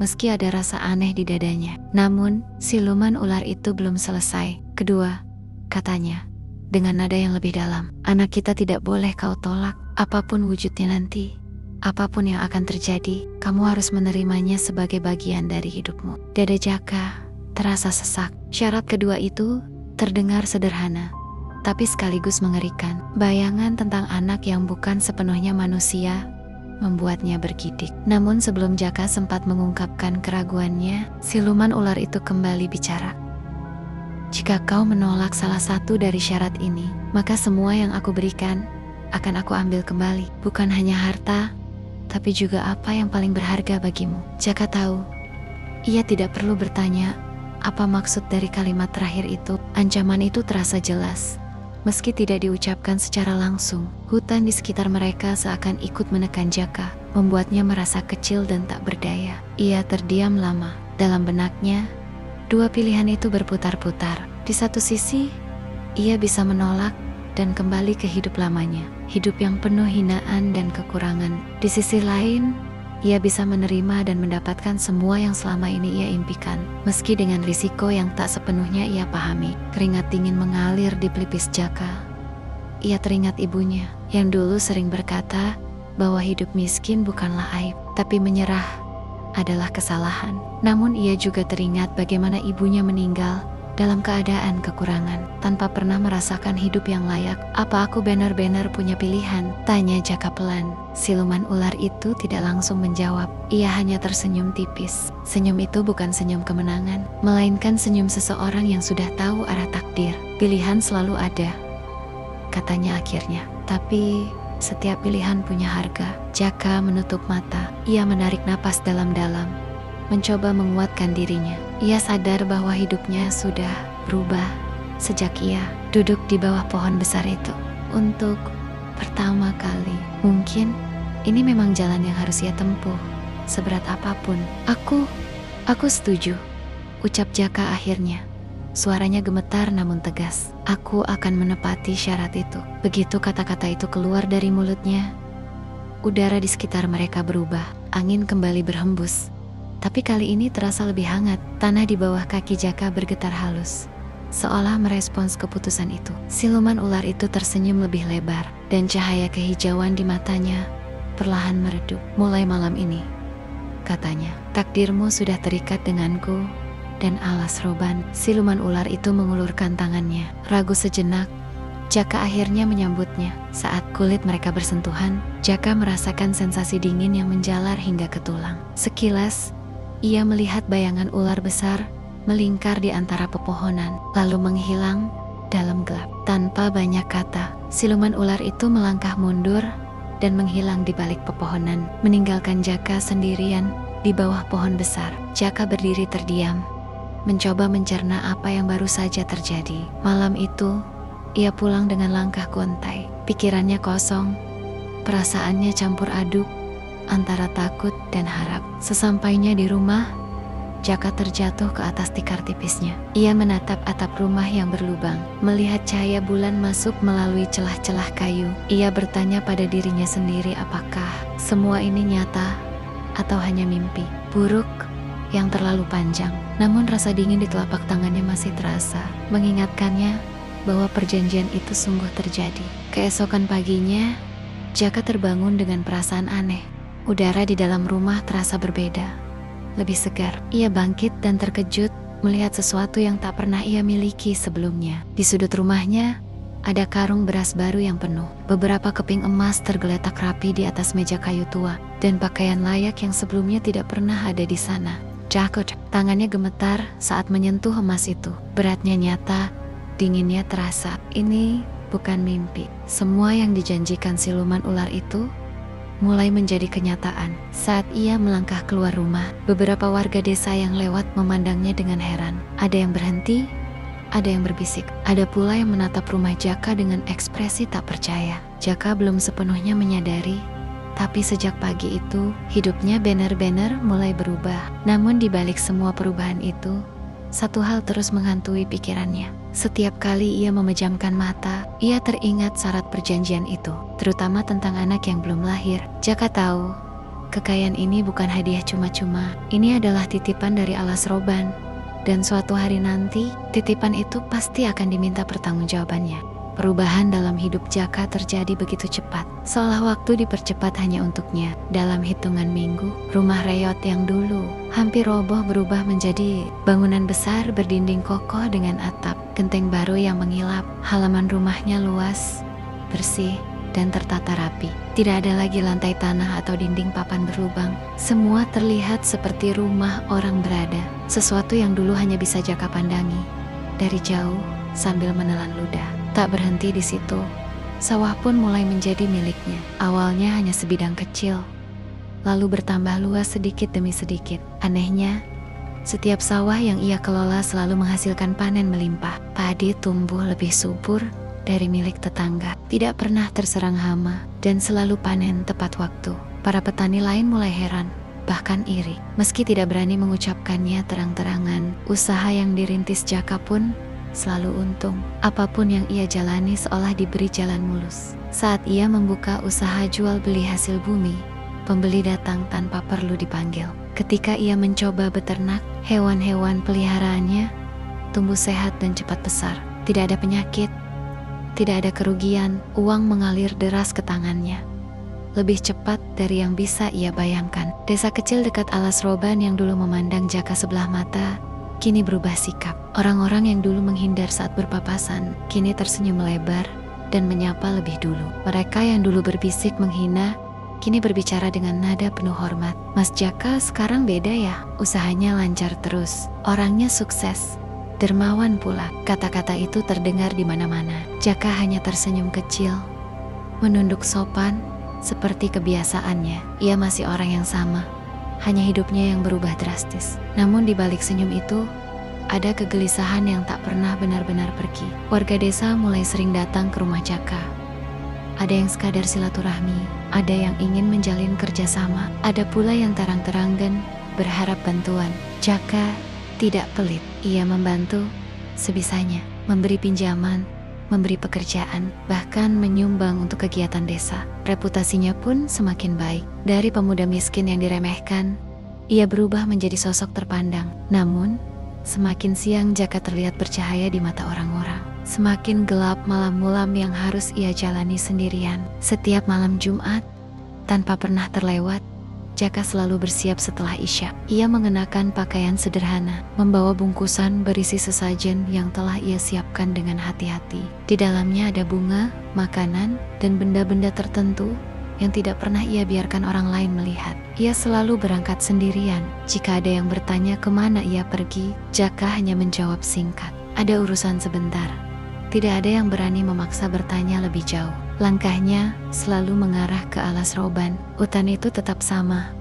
meski ada rasa aneh di dadanya. Namun, siluman ular itu belum selesai. "Kedua," katanya dengan nada yang lebih dalam, "anak kita tidak boleh kau tolak, apapun wujudnya nanti. Apapun yang akan terjadi, kamu harus menerimanya sebagai bagian dari hidupmu." Dada Jaka terasa sesak. Syarat kedua itu terdengar sederhana, tapi sekaligus mengerikan. Bayangan tentang anak yang bukan sepenuhnya manusia membuatnya bergidik. Namun sebelum Jaka sempat mengungkapkan keraguannya, siluman ular itu kembali bicara. Jika kau menolak salah satu dari syarat ini, maka semua yang aku berikan akan aku ambil kembali. Bukan hanya harta, tapi juga apa yang paling berharga bagimu. Jaka tahu, ia tidak perlu bertanya apa maksud dari kalimat terakhir itu. Ancaman itu terasa jelas. Meski tidak diucapkan secara langsung, hutan di sekitar mereka seakan ikut menekan Jaka, membuatnya merasa kecil dan tak berdaya. Ia terdiam lama. Dalam benaknya, dua pilihan itu berputar-putar. Di satu sisi, ia bisa menolak dan kembali ke hidup lamanya, hidup yang penuh hinaan dan kekurangan. Di sisi lain, ia bisa menerima dan mendapatkan semua yang selama ini ia impikan, meski dengan risiko yang tak sepenuhnya ia pahami. Keringat dingin mengalir di pelipis Jaka. Ia teringat ibunya, yang dulu sering berkata bahwa hidup miskin bukanlah aib, tapi menyerah adalah kesalahan. Namun ia juga teringat bagaimana ibunya meninggal dalam keadaan kekurangan, tanpa pernah merasakan hidup yang layak. Apa aku benar-benar punya pilihan? Tanya Jaka pelan. Siluman ular itu tidak langsung menjawab. Ia hanya tersenyum tipis. Senyum itu bukan senyum kemenangan, melainkan senyum seseorang yang sudah tahu arah takdir. Pilihan selalu ada, katanya akhirnya. Tapi setiap pilihan punya harga. Jaka menutup mata. Ia menarik napas dalam-dalam, mencoba menguatkan dirinya. Ia sadar bahwa hidupnya sudah berubah sejak ia duduk di bawah pohon besar itu. Untuk pertama kali, mungkin ini memang jalan yang harus ia tempuh, seberat apapun. Aku setuju, ucap Jaka akhirnya. Suaranya gemetar namun tegas. Aku akan menepati syarat itu. Begitu kata-kata itu keluar dari mulutnya, udara di sekitar mereka berubah. Angin kembali berhembus, tapi kali ini terasa lebih hangat. Tanah di bawah kaki Jaka bergetar halus, seolah merespons keputusan itu. Siluman ular itu tersenyum lebih lebar, dan cahaya kehijauan di matanya perlahan meredup. Mulai malam ini, katanya, takdirmu sudah terikat denganku dan alas roban. Siluman ular itu mengulurkan tangannya. Ragu sejenak, Jaka akhirnya menyambutnya. Saat kulit mereka bersentuhan, Jaka merasakan sensasi dingin yang menjalar hingga ke tulang. Sekilas, ia melihat bayangan ular besar melingkar di antara pepohonan, lalu menghilang dalam gelap. Tanpa banyak kata, siluman ular itu melangkah mundur dan menghilang di balik pepohonan, meninggalkan Jaka sendirian di bawah pohon besar. Jaka berdiri terdiam, mencoba mencerna apa yang baru saja terjadi. Malam itu, ia pulang dengan langkah gontai. Pikirannya kosong, perasaannya campur aduk antara takut dan harap. Sesampainya di rumah, Jaka terjatuh ke atas tikar tipisnya. Ia menatap atap rumah yang berlubang, melihat cahaya bulan masuk melalui celah-celah kayu. Ia bertanya pada dirinya sendiri, apakah semua ini nyata atau hanya mimpi buruk yang terlalu panjang. Namun rasa dingin di telapak tangannya masih terasa, mengingatkannya bahwa perjanjian itu sungguh terjadi. Keesokan paginya, Jaka terbangun dengan perasaan aneh. Udara di dalam rumah terasa berbeda, lebih segar. Ia bangkit dan terkejut melihat sesuatu yang tak pernah ia miliki sebelumnya. Di sudut rumahnya, ada karung beras baru yang penuh. Beberapa keping emas tergeletak rapi di atas meja kayu tua, dan pakaian layak yang sebelumnya tidak pernah ada di sana. Jaka, tangannya gemetar saat menyentuh emas itu. Beratnya nyata, dinginnya terasa. Ini bukan mimpi. Semua yang dijanjikan siluman ular itu mulai menjadi kenyataan. Saat ia melangkah keluar rumah, beberapa warga desa yang lewat memandangnya dengan heran. Ada yang berhenti, ada yang berbisik. Ada pula yang menatap rumah Jaka dengan ekspresi tak percaya. Jaka belum sepenuhnya menyadari, tapi sejak pagi itu, hidupnya benar-benar mulai berubah. Namun di balik semua perubahan itu, satu hal terus menghantui pikirannya. Setiap kali ia memejamkan mata, ia teringat syarat perjanjian itu, terutama tentang anak yang belum lahir. Jaka tahu, kekayaan ini bukan hadiah cuma-cuma. Ini adalah titipan dari alas roban, dan suatu hari nanti, titipan itu pasti akan diminta pertanggungjawabannya. Perubahan dalam hidup Jaka terjadi begitu cepat, seolah waktu dipercepat hanya untuknya. Dalam hitungan minggu, rumah reot yang dulu hampir roboh berubah menjadi bangunan besar berdinding kokoh dengan atap genteng baru yang mengilap. Halaman rumahnya luas, bersih, dan tertata rapi. Tidak ada lagi lantai tanah atau dinding papan berlubang. Semua terlihat seperti rumah orang berada, sesuatu yang dulu hanya bisa Jaka pandangi dari jauh sambil menelan ludah. Tak berhenti di situ, sawah pun mulai menjadi miliknya. Awalnya hanya sebidang kecil, lalu bertambah luas sedikit demi sedikit. Anehnya, setiap sawah yang ia kelola selalu menghasilkan panen melimpah. Padi tumbuh lebih subur dari milik tetangga, tidak pernah terserang hama, dan selalu panen tepat waktu. Para petani lain mulai heran, bahkan iri. Meski tidak berani mengucapkannya terang-terangan, usaha yang dirintis Jaka pun selalu untung. Apapun yang ia jalani seolah diberi jalan mulus. Saat ia membuka usaha jual beli hasil bumi, pembeli datang tanpa perlu dipanggil. Ketika ia mencoba beternak, hewan-hewan peliharaannya tumbuh sehat dan cepat besar. Tidak ada penyakit, tidak ada kerugian, uang mengalir deras ke tangannya. Lebih cepat dari yang bisa ia bayangkan. Desa kecil dekat Alas Roban yang dulu memandang Jaka sebelah mata, kini berubah sikap. Orang-orang yang dulu menghindar saat berpapasan, kini tersenyum lebar dan menyapa lebih dulu. Mereka yang dulu berbisik menghina, kini berbicara dengan nada penuh hormat. Mas Jaka sekarang beda ya, usahanya lancar terus, orangnya sukses, dermawan pula. Kata-kata itu terdengar di mana-mana. Jaka hanya tersenyum kecil, menunduk sopan, seperti kebiasaannya. Ia masih orang yang sama, hanya hidupnya yang berubah drastis. Namun di balik senyum itu, ada kegelisahan yang tak pernah benar-benar pergi. Warga desa mulai sering datang ke rumah Jaka. Ada yang sekadar silaturahmi, ada yang ingin menjalin kerjasama, ada pula yang terang-terangan berharap bantuan. Jaka tidak pelit, ia membantu sebisanya, memberi pinjaman, memberi pekerjaan, bahkan menyumbang untuk kegiatan desa. Reputasinya pun semakin baik. Dari pemuda miskin yang diremehkan, ia berubah menjadi sosok terpandang. Namun, semakin siang Jaka terlihat bercahaya di mata orang-orang. Semakin gelap malam-malam yang harus ia jalani sendirian. Setiap malam Jumat, tanpa pernah terlewat, Jaka selalu bersiap setelah Isya. Ia mengenakan pakaian sederhana, membawa bungkusan berisi sesajen yang telah ia siapkan dengan hati-hati. Di dalamnya ada bunga, makanan, dan benda-benda tertentu yang tidak pernah ia biarkan orang lain melihat. Ia selalu berangkat sendirian. Jika ada yang bertanya kemana ia pergi, Jaka hanya menjawab singkat, ada urusan sebentar. Tidak ada yang berani memaksa bertanya lebih jauh. Langkahnya selalu mengarah ke Alas Roban. Hutan itu tetap sama,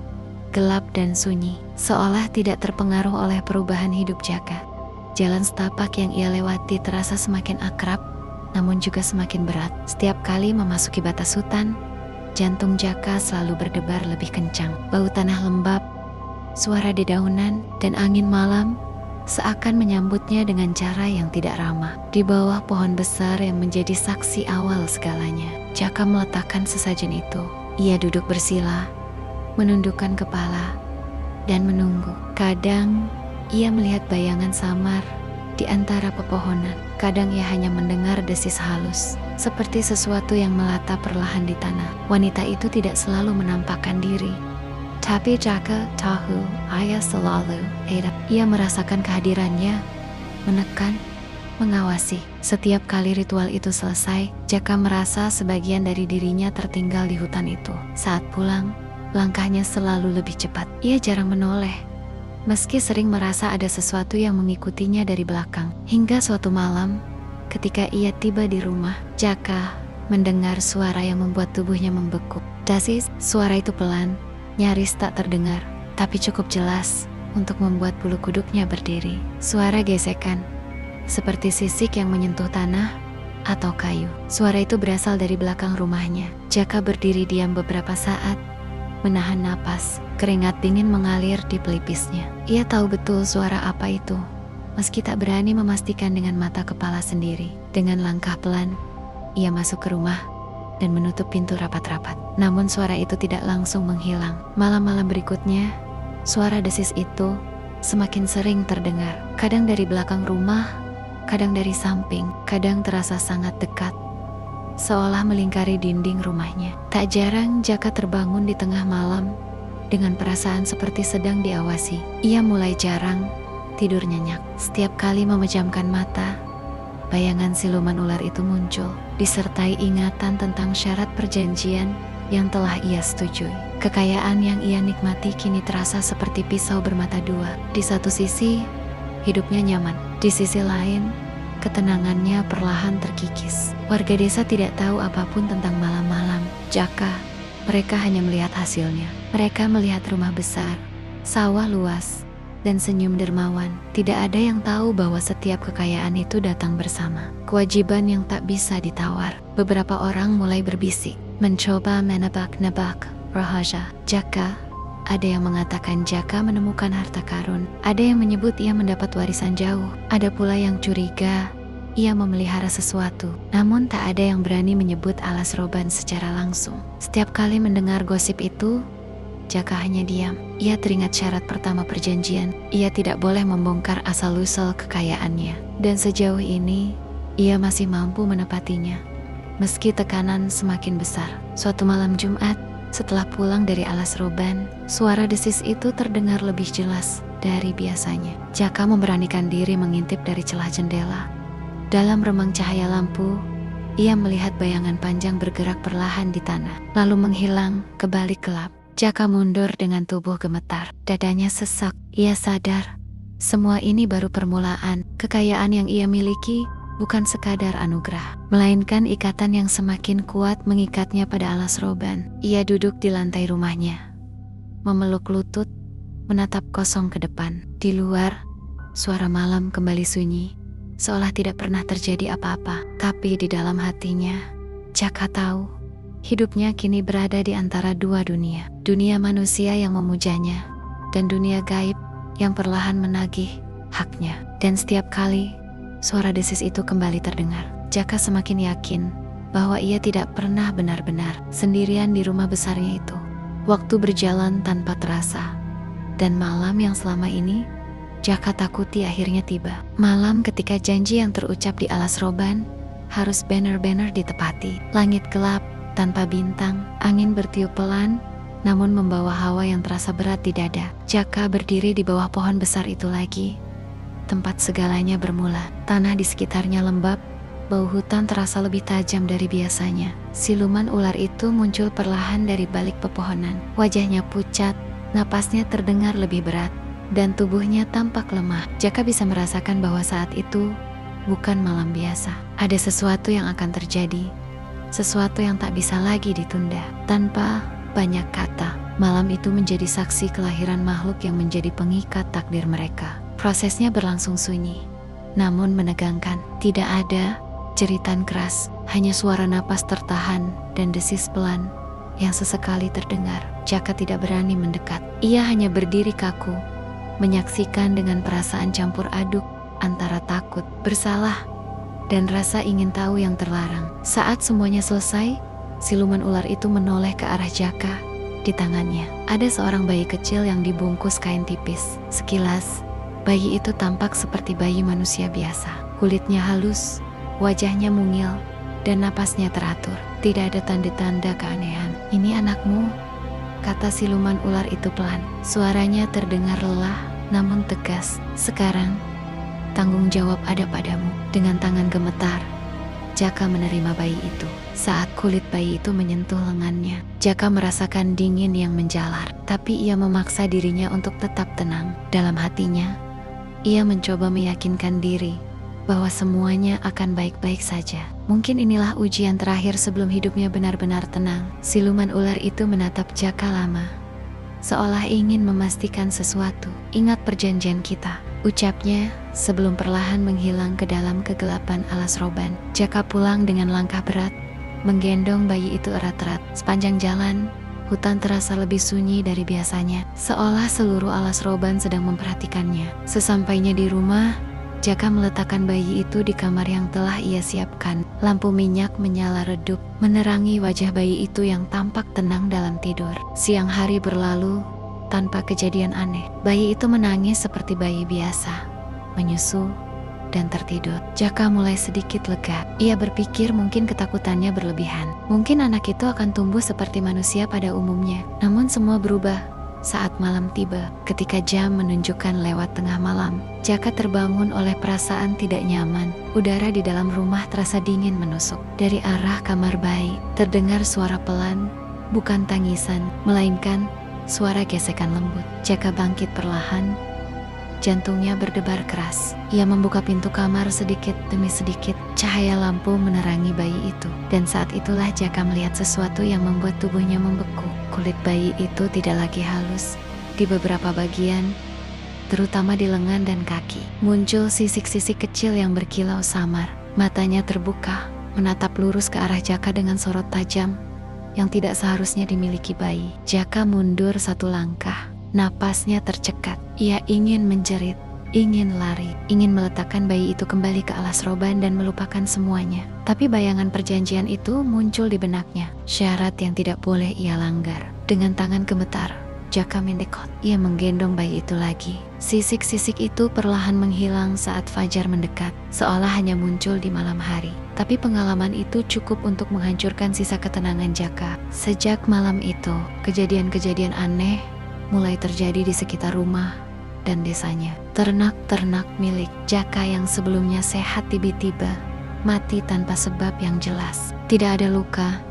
gelap dan sunyi, seolah tidak terpengaruh oleh perubahan hidup Jaka. Jalan setapak yang ia lewati terasa semakin akrab, namun juga semakin berat. Setiap kali memasuki batas hutan, jantung Jaka selalu berdebar lebih kencang. Bau tanah lembab, suara dedaunan, dan angin malam seakan menyambutnya dengan cara yang tidak ramah. Di bawah pohon besar yang menjadi saksi awal segalanya, Jaka meletakkan sesajen itu. Ia duduk bersila, menundukkan kepala, dan menunggu. Kadang ia melihat bayangan samar di antara pepohonan. Kadang ia hanya mendengar desis halus, seperti sesuatu yang melata perlahan di tanah. Wanita itu tidak selalu menampakkan diri, tapi Jaka tahu ia selalu ada. Ia merasakan kehadirannya, menekan, mengawasi. Setiap kali ritual itu selesai, Jaka merasa sebagian dari dirinya tertinggal di hutan itu. Saat pulang, langkahnya selalu lebih cepat. Ia jarang menoleh, meski sering merasa ada sesuatu yang mengikutinya dari belakang. Hingga suatu malam, ketika ia tiba di rumah, Jaka mendengar suara yang membuat tubuhnya membeku. Dasis, suara itu pelan, nyaris tak terdengar, tapi cukup jelas untuk membuat bulu kuduknya berdiri. Suara gesekan, seperti sisik yang menyentuh tanah atau kayu. Suara itu berasal dari belakang rumahnya. Jaka berdiri diam beberapa saat, menahan napas. Keringat dingin mengalir di pelipisnya. Ia tahu betul suara apa itu, meski tak berani memastikan dengan mata kepala sendiri. Dengan langkah pelan, ia masuk ke rumah dan menutup pintu rapat-rapat. Namun suara itu tidak langsung menghilang. Malam-malam berikutnya, suara desis itu semakin sering terdengar. Kadang dari belakang rumah, kadang dari samping, kadang terasa sangat dekat, seolah melingkari dinding rumahnya. Tak jarang Jaka terbangun di tengah malam dengan perasaan seperti sedang diawasi. Ia mulai jarang tidur nyenyak. Setiap kali memejamkan mata, bayangan siluman ular itu muncul, disertai ingatan tentang syarat perjanjian yang telah ia setujui. Kekayaan yang ia nikmati kini terasa seperti pisau bermata dua. Di satu sisi, hidupnya nyaman. Di sisi lain, ketenangannya perlahan terkikis. Warga desa tidak tahu apapun tentang malam-malam Jaka. Mereka hanya melihat hasilnya. Mereka melihat rumah besar, sawah luas, dan senyum dermawan. Tidak ada yang tahu bahwa setiap kekayaan itu datang bersama kewajiban yang tak bisa ditawar. Beberapa orang mulai berbisik, mencoba menebak-nebak rahasia Jaka. Ada yang mengatakan Jaka menemukan harta karun. Ada yang menyebut ia mendapat warisan jauh. Ada pula yang curiga ia memelihara sesuatu. Namun tak ada yang berani menyebut alas roban secara langsung. Setiap kali mendengar gosip itu, Jaka hanya diam. Ia teringat syarat pertama perjanjian. Ia tidak boleh membongkar asal-usul kekayaannya. Dan sejauh ini, ia masih mampu menepatinya. Meski tekanan semakin besar. Suatu malam Jumat, setelah pulang dari alas roban, suara desis itu terdengar lebih jelas dari biasanya. Jaka memberanikan diri mengintip dari celah jendela. Dalam remang cahaya lampu, ia melihat bayangan panjang bergerak perlahan di tanah, lalu menghilang ke balik gelap. Jaka mundur dengan tubuh gemetar. Dadanya sesak. Ia sadar, semua ini baru permulaan. Kekayaan yang ia miliki bukan sekadar anugerah, melainkan ikatan yang semakin kuat mengikatnya pada alas roban. Ia duduk di lantai rumahnya, memeluk lutut, menatap kosong ke depan. Di luar, suara malam kembali sunyi, seolah tidak pernah terjadi apa-apa. Tapi di dalam hatinya, Jaka tahu, hidupnya kini berada di antara dua dunia. Dunia manusia yang memujanya, dan dunia gaib yang perlahan menagih haknya. Dan setiap kali suara desis itu kembali terdengar, Jaka semakin yakin bahwa ia tidak pernah benar-benar sendirian di rumah besarnya itu. Waktu berjalan tanpa terasa, dan malam yang selama ini Jaka takuti akhirnya tiba. Malam ketika janji yang terucap di alas roban harus benar-benar ditepati. Langit gelap tanpa bintang, angin bertiup pelan, namun membawa hawa yang terasa berat di dada. Jaka berdiri di bawah pohon besar itu lagi, tempat segalanya bermula. Tanah di sekitarnya lembab, bau hutan terasa lebih tajam dari biasanya. Siluman ular itu muncul perlahan dari balik pepohonan. Wajahnya pucat, napasnya terdengar lebih berat, dan tubuhnya tampak lemah. Jaka bisa merasakan bahwa saat itu bukan malam biasa. Ada sesuatu yang akan terjadi, sesuatu yang tak bisa lagi ditunda. Tanpa banyak kata, malam itu menjadi saksi kelahiran makhluk yang menjadi pengikat takdir mereka. Prosesnya berlangsung sunyi, namun menegangkan. Tidak ada jeritan keras, hanya suara napas tertahan dan desis pelan yang sesekali terdengar. Jaka tidak berani mendekat. Ia hanya berdiri kaku, menyaksikan dengan perasaan campur aduk antara takut, bersalah, dan rasa ingin tahu yang terlarang. Saat semuanya selesai, siluman ular itu menoleh ke arah Jaka. Di tangannya ada seorang bayi kecil yang dibungkus kain tipis. Sekilas, bayi itu tampak seperti bayi manusia biasa. Kulitnya halus, wajahnya mungil, dan napasnya teratur. Tidak ada tanda-tanda keanehan. "Ini anakmu," kata siluman ular itu pelan. Suaranya terdengar lelah, namun tegas. "Sekarang, tanggung jawab ada padamu." Dengan tangan gemetar, Jaka menerima bayi itu. Saat kulit bayi itu menyentuh lengannya, Jaka merasakan dingin yang menjalar. Tapi ia memaksa dirinya untuk tetap tenang. Dalam hatinya, ia mencoba meyakinkan diri bahwa semuanya akan baik-baik saja. Mungkin inilah ujian terakhir sebelum hidupnya benar-benar tenang. Siluman ular itu menatap Jaka lama, seolah ingin memastikan sesuatu. "Ingat perjanjian kita," ucapnya sebelum perlahan menghilang ke dalam kegelapan alas roban. Jaka pulang dengan langkah berat, menggendong bayi itu erat-erat. Sepanjang jalan, hutan terasa lebih sunyi dari biasanya, seolah seluruh alas roban sedang memperhatikannya. Sesampainya di rumah, Jaka meletakkan bayi itu di kamar yang telah ia siapkan. Lampu minyak menyala redup, menerangi wajah bayi itu yang tampak tenang dalam tidur. Siang hari berlalu tanpa kejadian aneh. Bayi itu menangis seperti bayi biasa, menyusu, dan tertidur. Jaka mulai sedikit lega. Ia berpikir mungkin ketakutannya berlebihan. Mungkin anak itu akan tumbuh seperti manusia pada umumnya. Namun semua berubah saat malam tiba. Ketika jam menunjukkan lewat tengah malam, Jaka terbangun oleh perasaan tidak nyaman. Udara di dalam rumah terasa dingin menusuk. Dari arah kamar bayi, terdengar suara pelan, bukan tangisan, melainkan suara gesekan lembut. Jaka bangkit perlahan. Jantungnya berdebar keras. Ia membuka pintu kamar sedikit demi sedikit. Cahaya lampu menerangi bayi itu. Dan saat itulah Jaka melihat sesuatu yang membuat tubuhnya membeku. Kulit bayi itu tidak lagi halus. Di beberapa bagian, terutama di lengan dan kaki, muncul sisik-sisik kecil yang berkilau samar. Matanya terbuka, menatap lurus ke arah Jaka dengan sorot tajam yang tidak seharusnya dimiliki bayi. Jaka mundur satu langkah. Napasnya tercekat. Ia ingin menjerit, ingin lari, ingin meletakkan bayi itu kembali ke alas roban dan melupakan semuanya. Tapi bayangan perjanjian itu muncul di benaknya. Syarat yang tidak boleh ia langgar. Dengan tangan gemetar, Jaka mendekot. Ia menggendong bayi itu lagi. Sisik-sisik itu perlahan menghilang saat fajar mendekat, seolah hanya muncul di malam hari. Tapi pengalaman itu cukup untuk menghancurkan sisa ketenangan Jaka. Sejak malam itu, kejadian-kejadian aneh mulai terjadi di sekitar rumah dan desanya. Ternak-ternak milik Jaka yang sebelumnya sehat tiba-tiba mati tanpa sebab yang jelas. Tidak ada luka,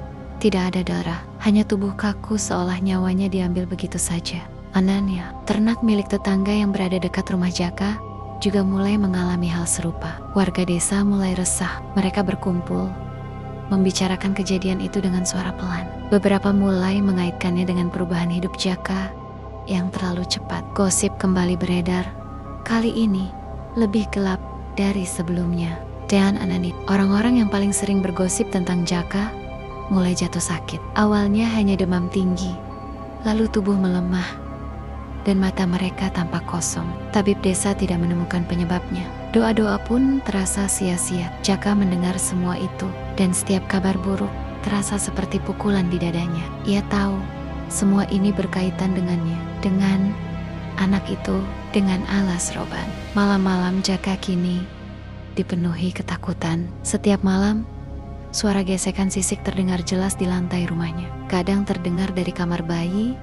tidak ada darah, hanya tubuh kaku seolah nyawanya diambil begitu saja. Anehnya, ternak milik tetangga yang berada dekat rumah Jaka juga mulai mengalami hal serupa. Warga desa mulai resah. Mereka berkumpul, membicarakan kejadian itu dengan suara pelan. Beberapa mulai mengaitkannya dengan perubahan hidup Jaka yang terlalu cepat. Gosip kembali beredar. Kali ini lebih gelap dari sebelumnya. Dan Anani, orang-orang yang paling sering bergosip tentang Jaka, mulai jatuh sakit. Awalnya hanya demam tinggi, lalu tubuh melemah, dan mata mereka tampak kosong. Tabib desa tidak menemukan penyebabnya. Doa-doa pun terasa sia-sia. Jaka mendengar semua itu, dan setiap kabar buruk terasa seperti pukulan di dadanya. Ia tahu semua ini berkaitan dengannya, dengan anak itu, dengan alas roban. Malam-malam Jaka kini dipenuhi ketakutan. Setiap malam, suara gesekan sisik terdengar jelas di lantai rumahnya. Kadang terdengar dari kamar bayi,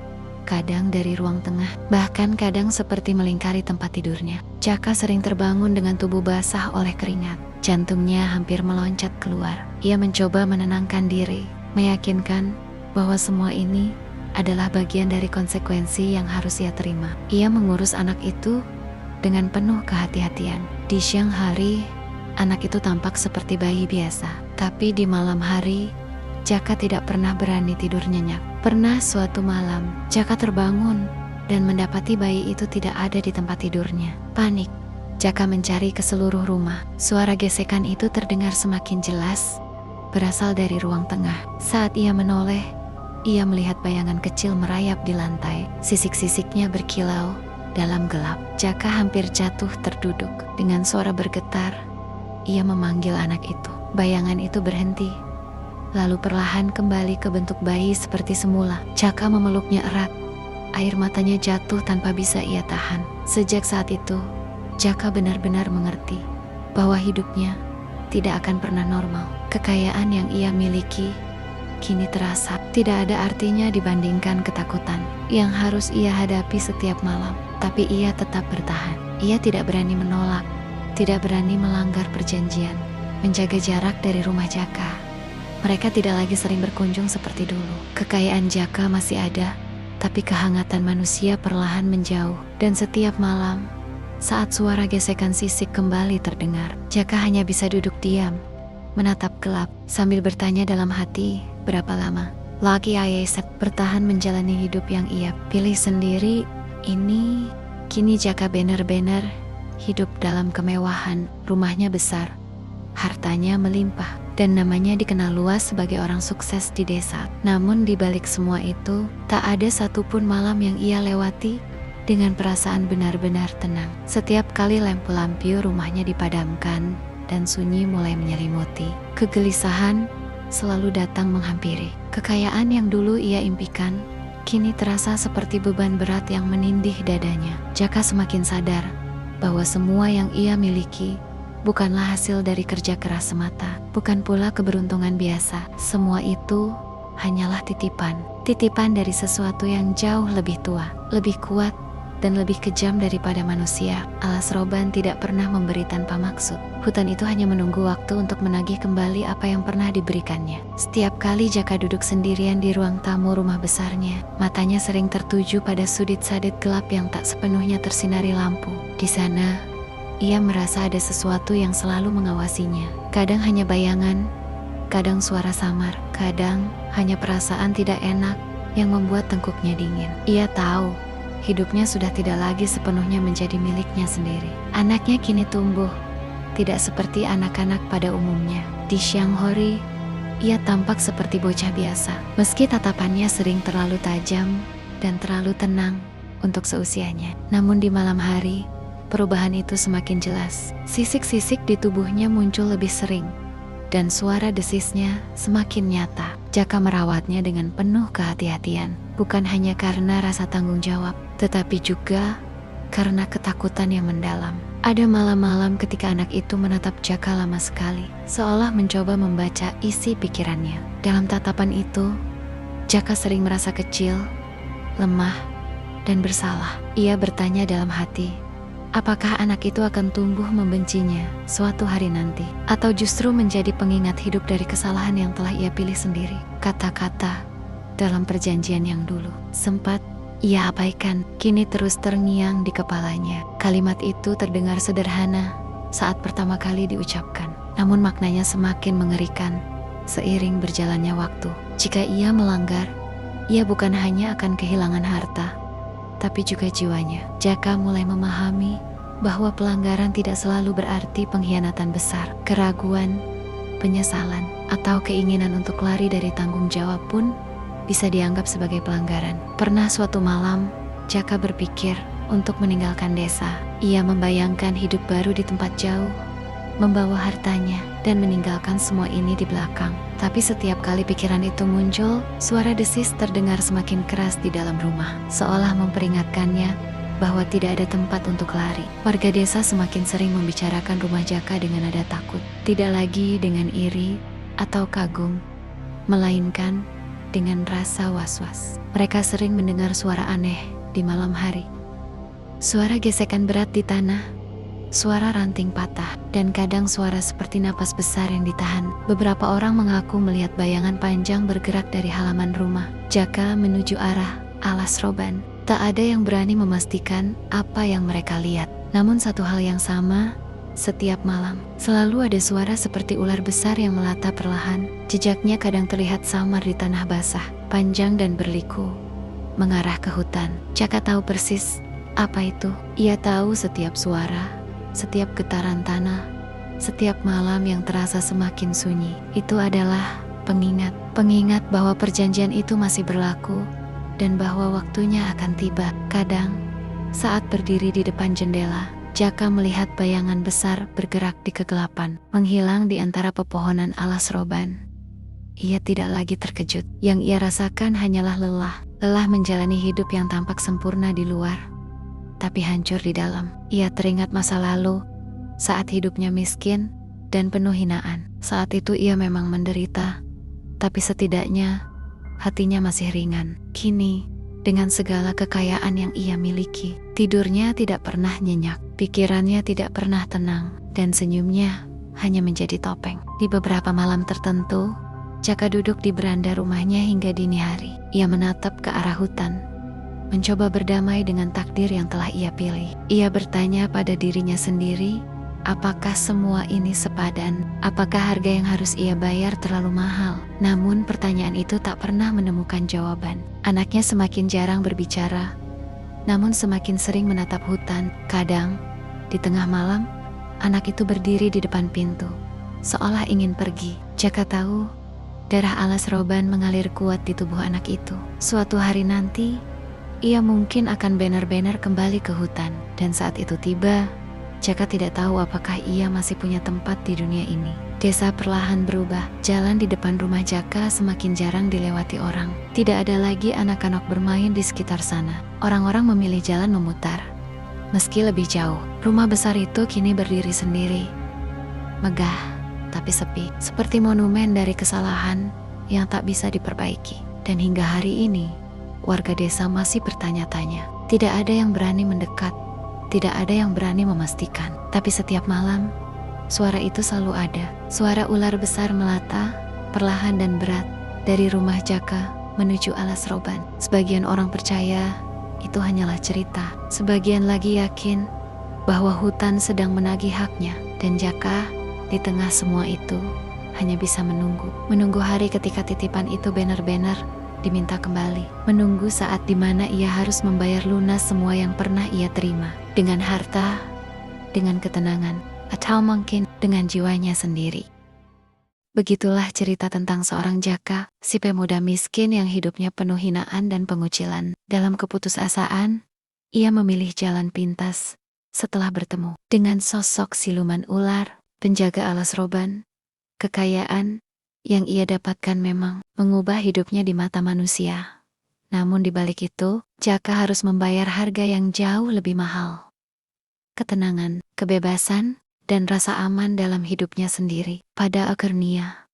kadang dari ruang tengah, bahkan kadang seperti melingkari tempat tidurnya. Jaka sering terbangun dengan tubuh basah oleh keringat. Jantungnya hampir meloncat keluar. Ia mencoba menenangkan diri, meyakinkan bahwa semua ini adalah bagian dari konsekuensi yang harus ia terima. Ia mengurus anak itu dengan penuh kehati-hatian. Di siang hari, anak itu tampak seperti bayi biasa. Tapi di malam hari, Jaka tidak pernah berani tidur nyenyak. Pernah suatu malam, Jaka terbangun dan mendapati bayi itu tidak ada di tempat tidurnya. Panik, Jaka mencari ke seluruh rumah. Suara gesekan itu terdengar semakin jelas, berasal dari ruang tengah. Saat ia menoleh, ia melihat bayangan kecil merayap di lantai. Sisik-sisiknya berkilau dalam gelap. Jaka hampir jatuh terduduk. Dengan suara bergetar, ia memanggil anak itu. Bayangan itu berhenti, lalu perlahan kembali ke bentuk bayi seperti semula. Jaka memeluknya erat. Air matanya jatuh tanpa bisa ia tahan. Sejak saat itu, Jaka benar-benar mengerti bahwa hidupnya tidak akan pernah normal. Kekayaan yang ia miliki kini terasa tidak ada artinya dibandingkan ketakutan yang harus ia hadapi setiap malam. Tapi ia tetap bertahan. Ia tidak berani menolak, tidak berani melanggar perjanjian, menjaga jarak dari rumah Jaka. Mereka tidak lagi sering berkunjung seperti dulu. Kekayaan Jaka masih ada, tapi kehangatan manusia perlahan menjauh. Dan setiap malam, saat suara gesekan sisik kembali terdengar, Jaka hanya bisa duduk diam, menatap gelap, sambil bertanya dalam hati, berapa lama lagi Ayesep bertahan menjalani hidup yang ia pilih sendiri ini. Kini Jaka benar-benar hidup dalam kemewahan. Rumahnya besar, hartanya melimpah, dan namanya dikenal luas sebagai orang sukses di desa. Namun di balik semua itu, tak ada satupun malam yang ia lewati dengan perasaan benar-benar tenang. Setiap kali lampu-lampu rumahnya dipadamkan dan sunyi mulai menyelimuti, kegelisahan selalu datang menghampiri. Kekayaan yang dulu ia impikan kini terasa seperti beban berat yang menindih dadanya. Jaka semakin sadar bahwa semua yang ia miliki bukanlah hasil dari kerja keras semata, bukan pula keberuntungan biasa. Semua itu hanyalah titipan. Titipan dari sesuatu yang jauh lebih tua, lebih kuat, dan lebih kejam daripada manusia. Alas Roban tidak pernah memberi tanpa maksud. Hutan itu hanya menunggu waktu untuk menagih kembali apa yang pernah diberikannya. Setiap kali Jaka duduk sendirian di ruang tamu rumah besarnya, matanya sering tertuju pada sudut-sudut gelap yang tak sepenuhnya tersinari lampu. Di sana, ia merasa ada sesuatu yang selalu mengawasinya. Kadang hanya bayangan, kadang suara samar, kadang hanya perasaan tidak enak yang membuat tengkuknya dingin. Ia tahu hidupnya sudah tidak lagi sepenuhnya menjadi miliknya sendiri. Anaknya kini tumbuh, tidak seperti anak-anak pada umumnya. Di siang hari, ia tampak seperti bocah biasa. Meski tatapannya sering terlalu tajam dan terlalu tenang untuk seusianya. Namun di malam hari, perubahan itu semakin jelas. Sisik-sisik di tubuhnya muncul lebih sering, dan suara desisnya semakin nyata. Jaka merawatnya dengan penuh kehati-hatian, bukan hanya karena rasa tanggung jawab, tetapi juga karena ketakutan yang mendalam. Ada malam-malam ketika anak itu menatap Jaka lama sekali, seolah mencoba membaca isi pikirannya. Dalam tatapan itu, Jaka sering merasa kecil, lemah, dan bersalah. Ia bertanya dalam hati, apakah anak itu akan tumbuh membencinya suatu hari nanti, atau justru menjadi pengingat hidup dari kesalahan yang telah ia pilih sendiri. Kata-kata dalam perjanjian yang dulu sempat ia abaikan, kini terus terngiang di kepalanya. Kalimat itu terdengar sederhana saat pertama kali diucapkan, namun maknanya semakin mengerikan seiring berjalannya waktu. Jika ia melanggar, ia bukan hanya akan kehilangan harta, tapi juga jiwanya. Jaka mulai memahami bahwa pelanggaran tidak selalu berarti pengkhianatan besar. Keraguan, penyesalan, atau keinginan untuk lari dari tanggung jawab pun bisa dianggap sebagai pelanggaran. Pernah suatu malam, Jaka berpikir untuk meninggalkan desa. Ia membayangkan hidup baru di tempat jauh, membawa hartanya, dan meninggalkan semua ini di belakang. Tapi setiap kali pikiran itu muncul, suara desis terdengar semakin keras di dalam rumah, seolah memperingatkannya bahwa tidak ada tempat untuk lari. Warga desa semakin sering membicarakan rumah Jaka dengan nada takut, tidak lagi dengan iri atau kagum, melainkan dengan rasa was-was. Mereka sering mendengar suara aneh di malam hari. Suara gesekan berat di tanah, suara ranting patah, dan kadang suara seperti napas besar yang ditahan. Beberapa orang mengaku melihat bayangan panjang bergerak dari halaman rumah Jaka menuju arah alas Roban. Tak ada yang berani memastikan apa yang mereka lihat. Namun satu hal yang sama, setiap malam selalu ada suara seperti ular besar yang melata perlahan. Jejaknya kadang terlihat samar di tanah basah, panjang dan berliku, mengarah ke hutan. Jaka tahu persis apa itu. Ia tahu setiap suara, setiap getaran tanah, setiap malam yang terasa semakin sunyi. Itu adalah pengingat bahwa perjanjian itu masih berlaku dan bahwa waktunya akan tiba. Kadang, saat berdiri di depan jendela, Jaka melihat bayangan besar bergerak di kegelapan, menghilang di antara pepohonan alas Roban. Ia tidak lagi terkejut. Yang ia rasakan hanyalah lelah menjalani hidup yang tampak sempurna di luar, tapi hancur di dalam. Ia teringat masa lalu, saat hidupnya miskin dan penuh hinaan. Saat itu ia memang menderita, tapi setidaknya hatinya masih ringan. Kini, dengan segala kekayaan yang ia miliki, tidurnya tidak pernah nyenyak, pikirannya tidak pernah tenang, dan senyumnya hanya menjadi topeng. Di beberapa malam tertentu, Jaka duduk di beranda rumahnya hingga dini hari. Ia menatap ke arah hutan, mencoba berdamai dengan takdir yang telah ia pilih. Ia bertanya pada dirinya sendiri, apakah semua ini sepadan? Apakah harga yang harus ia bayar terlalu mahal? Namun pertanyaan itu tak pernah menemukan jawaban. Anaknya semakin jarang berbicara, namun semakin sering menatap hutan. Kadang, di tengah malam, anak itu berdiri di depan pintu, seolah ingin pergi. Jaka tahu, darah alas Roban mengalir kuat di tubuh anak itu. Suatu hari nanti, ia mungkin akan benar-benar kembali ke hutan. Dan saat itu tiba, Jaka tidak tahu apakah ia masih punya tempat di dunia ini. Desa perlahan berubah. Jalan di depan rumah Jaka semakin jarang dilewati orang. Tidak ada lagi anak-anak bermain di sekitar sana. Orang-orang memilih jalan memutar. Meski lebih jauh, rumah besar itu kini berdiri sendiri, megah, tapi sepi. Seperti monumen dari kesalahan yang tak bisa diperbaiki. Dan hingga hari ini, warga desa masih bertanya-tanya. Tidak ada yang berani mendekat, tidak ada yang berani memastikan. Tapi setiap malam, suara itu selalu ada. Suara ular besar melata, perlahan dan berat, dari rumah Jaka menuju alas roban. Sebagian orang percaya itu hanyalah cerita. Sebagian lagi yakin bahwa hutan sedang menagih haknya. Dan Jaka di tengah semua itu hanya bisa menunggu. Menunggu hari ketika titipan itu benar-benar diminta kembali. Menunggu saat dimana ia harus membayar lunas semua yang pernah ia terima. Dengan harta, dengan ketenangan, atau mungkin dengan jiwanya sendiri. Begitulah cerita tentang seorang Jaka, si pemuda miskin yang hidupnya penuh hinaan dan pengucilan. Dalam keputusasaan, ia memilih jalan pintas setelah bertemu dengan sosok siluman ular, penjaga alas roban. Kekayaan yang ia dapatkan memang mengubah hidupnya di mata manusia. Namun di balik itu, Jaka harus membayar harga yang jauh lebih mahal. Ketenangan, kebebasan, dan rasa aman dalam hidupnya sendiri. Pada akhirnya,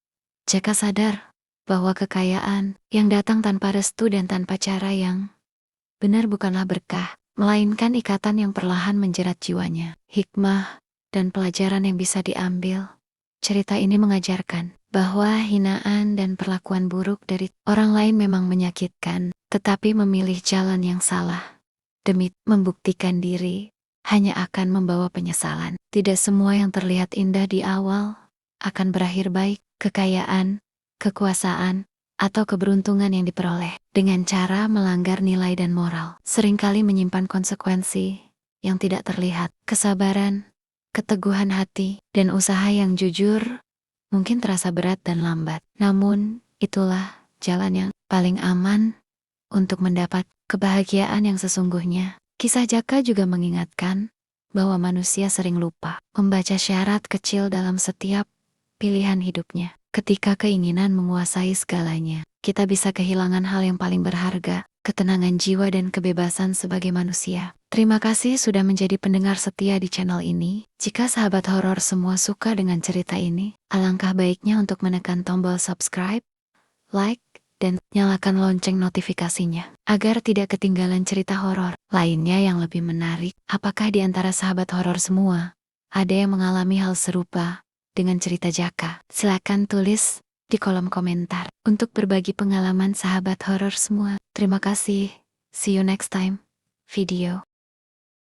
Jaka sadar bahwa kekayaan yang datang tanpa restu dan tanpa cara yang benar bukanlah berkah, melainkan ikatan yang perlahan menjerat jiwanya. Hikmah dan pelajaran yang bisa diambil. Cerita ini mengajarkan bahwa hinaan dan perlakuan buruk dari orang lain memang menyakitkan, tetapi memilih jalan yang salah demi membuktikan diri hanya akan membawa penyesalan. Tidak semua yang terlihat indah di awal akan berakhir baik. Kekayaan, kekuasaan, atau keberuntungan yang diperoleh dengan cara melanggar nilai dan moral seringkali menyimpan konsekuensi yang tidak terlihat. Kesabaran, keteguhan hati, dan usaha yang jujur mungkin terasa berat dan lambat. Namun, itulah jalan yang paling aman untuk mendapat kebahagiaan yang sesungguhnya. Kisah Jaka juga mengingatkan bahwa manusia sering lupa membaca syarat kecil dalam setiap pilihan hidupnya. Ketika keinginan menguasai segalanya, kita bisa kehilangan hal yang paling berharga, ketenangan jiwa dan kebebasan sebagai manusia. Terima kasih sudah menjadi pendengar setia di channel ini. Jika sahabat horor semua suka dengan cerita ini, alangkah baiknya untuk menekan tombol subscribe, like, dan nyalakan lonceng notifikasinya, agar tidak ketinggalan cerita horor lainnya yang lebih menarik. Apakah di antara sahabat horor semua, ada yang mengalami hal serupa dengan cerita Jaka? Silakan tulis di kolom komentar untuk berbagi pengalaman sahabat horor semua. Terima kasih. See you next time video.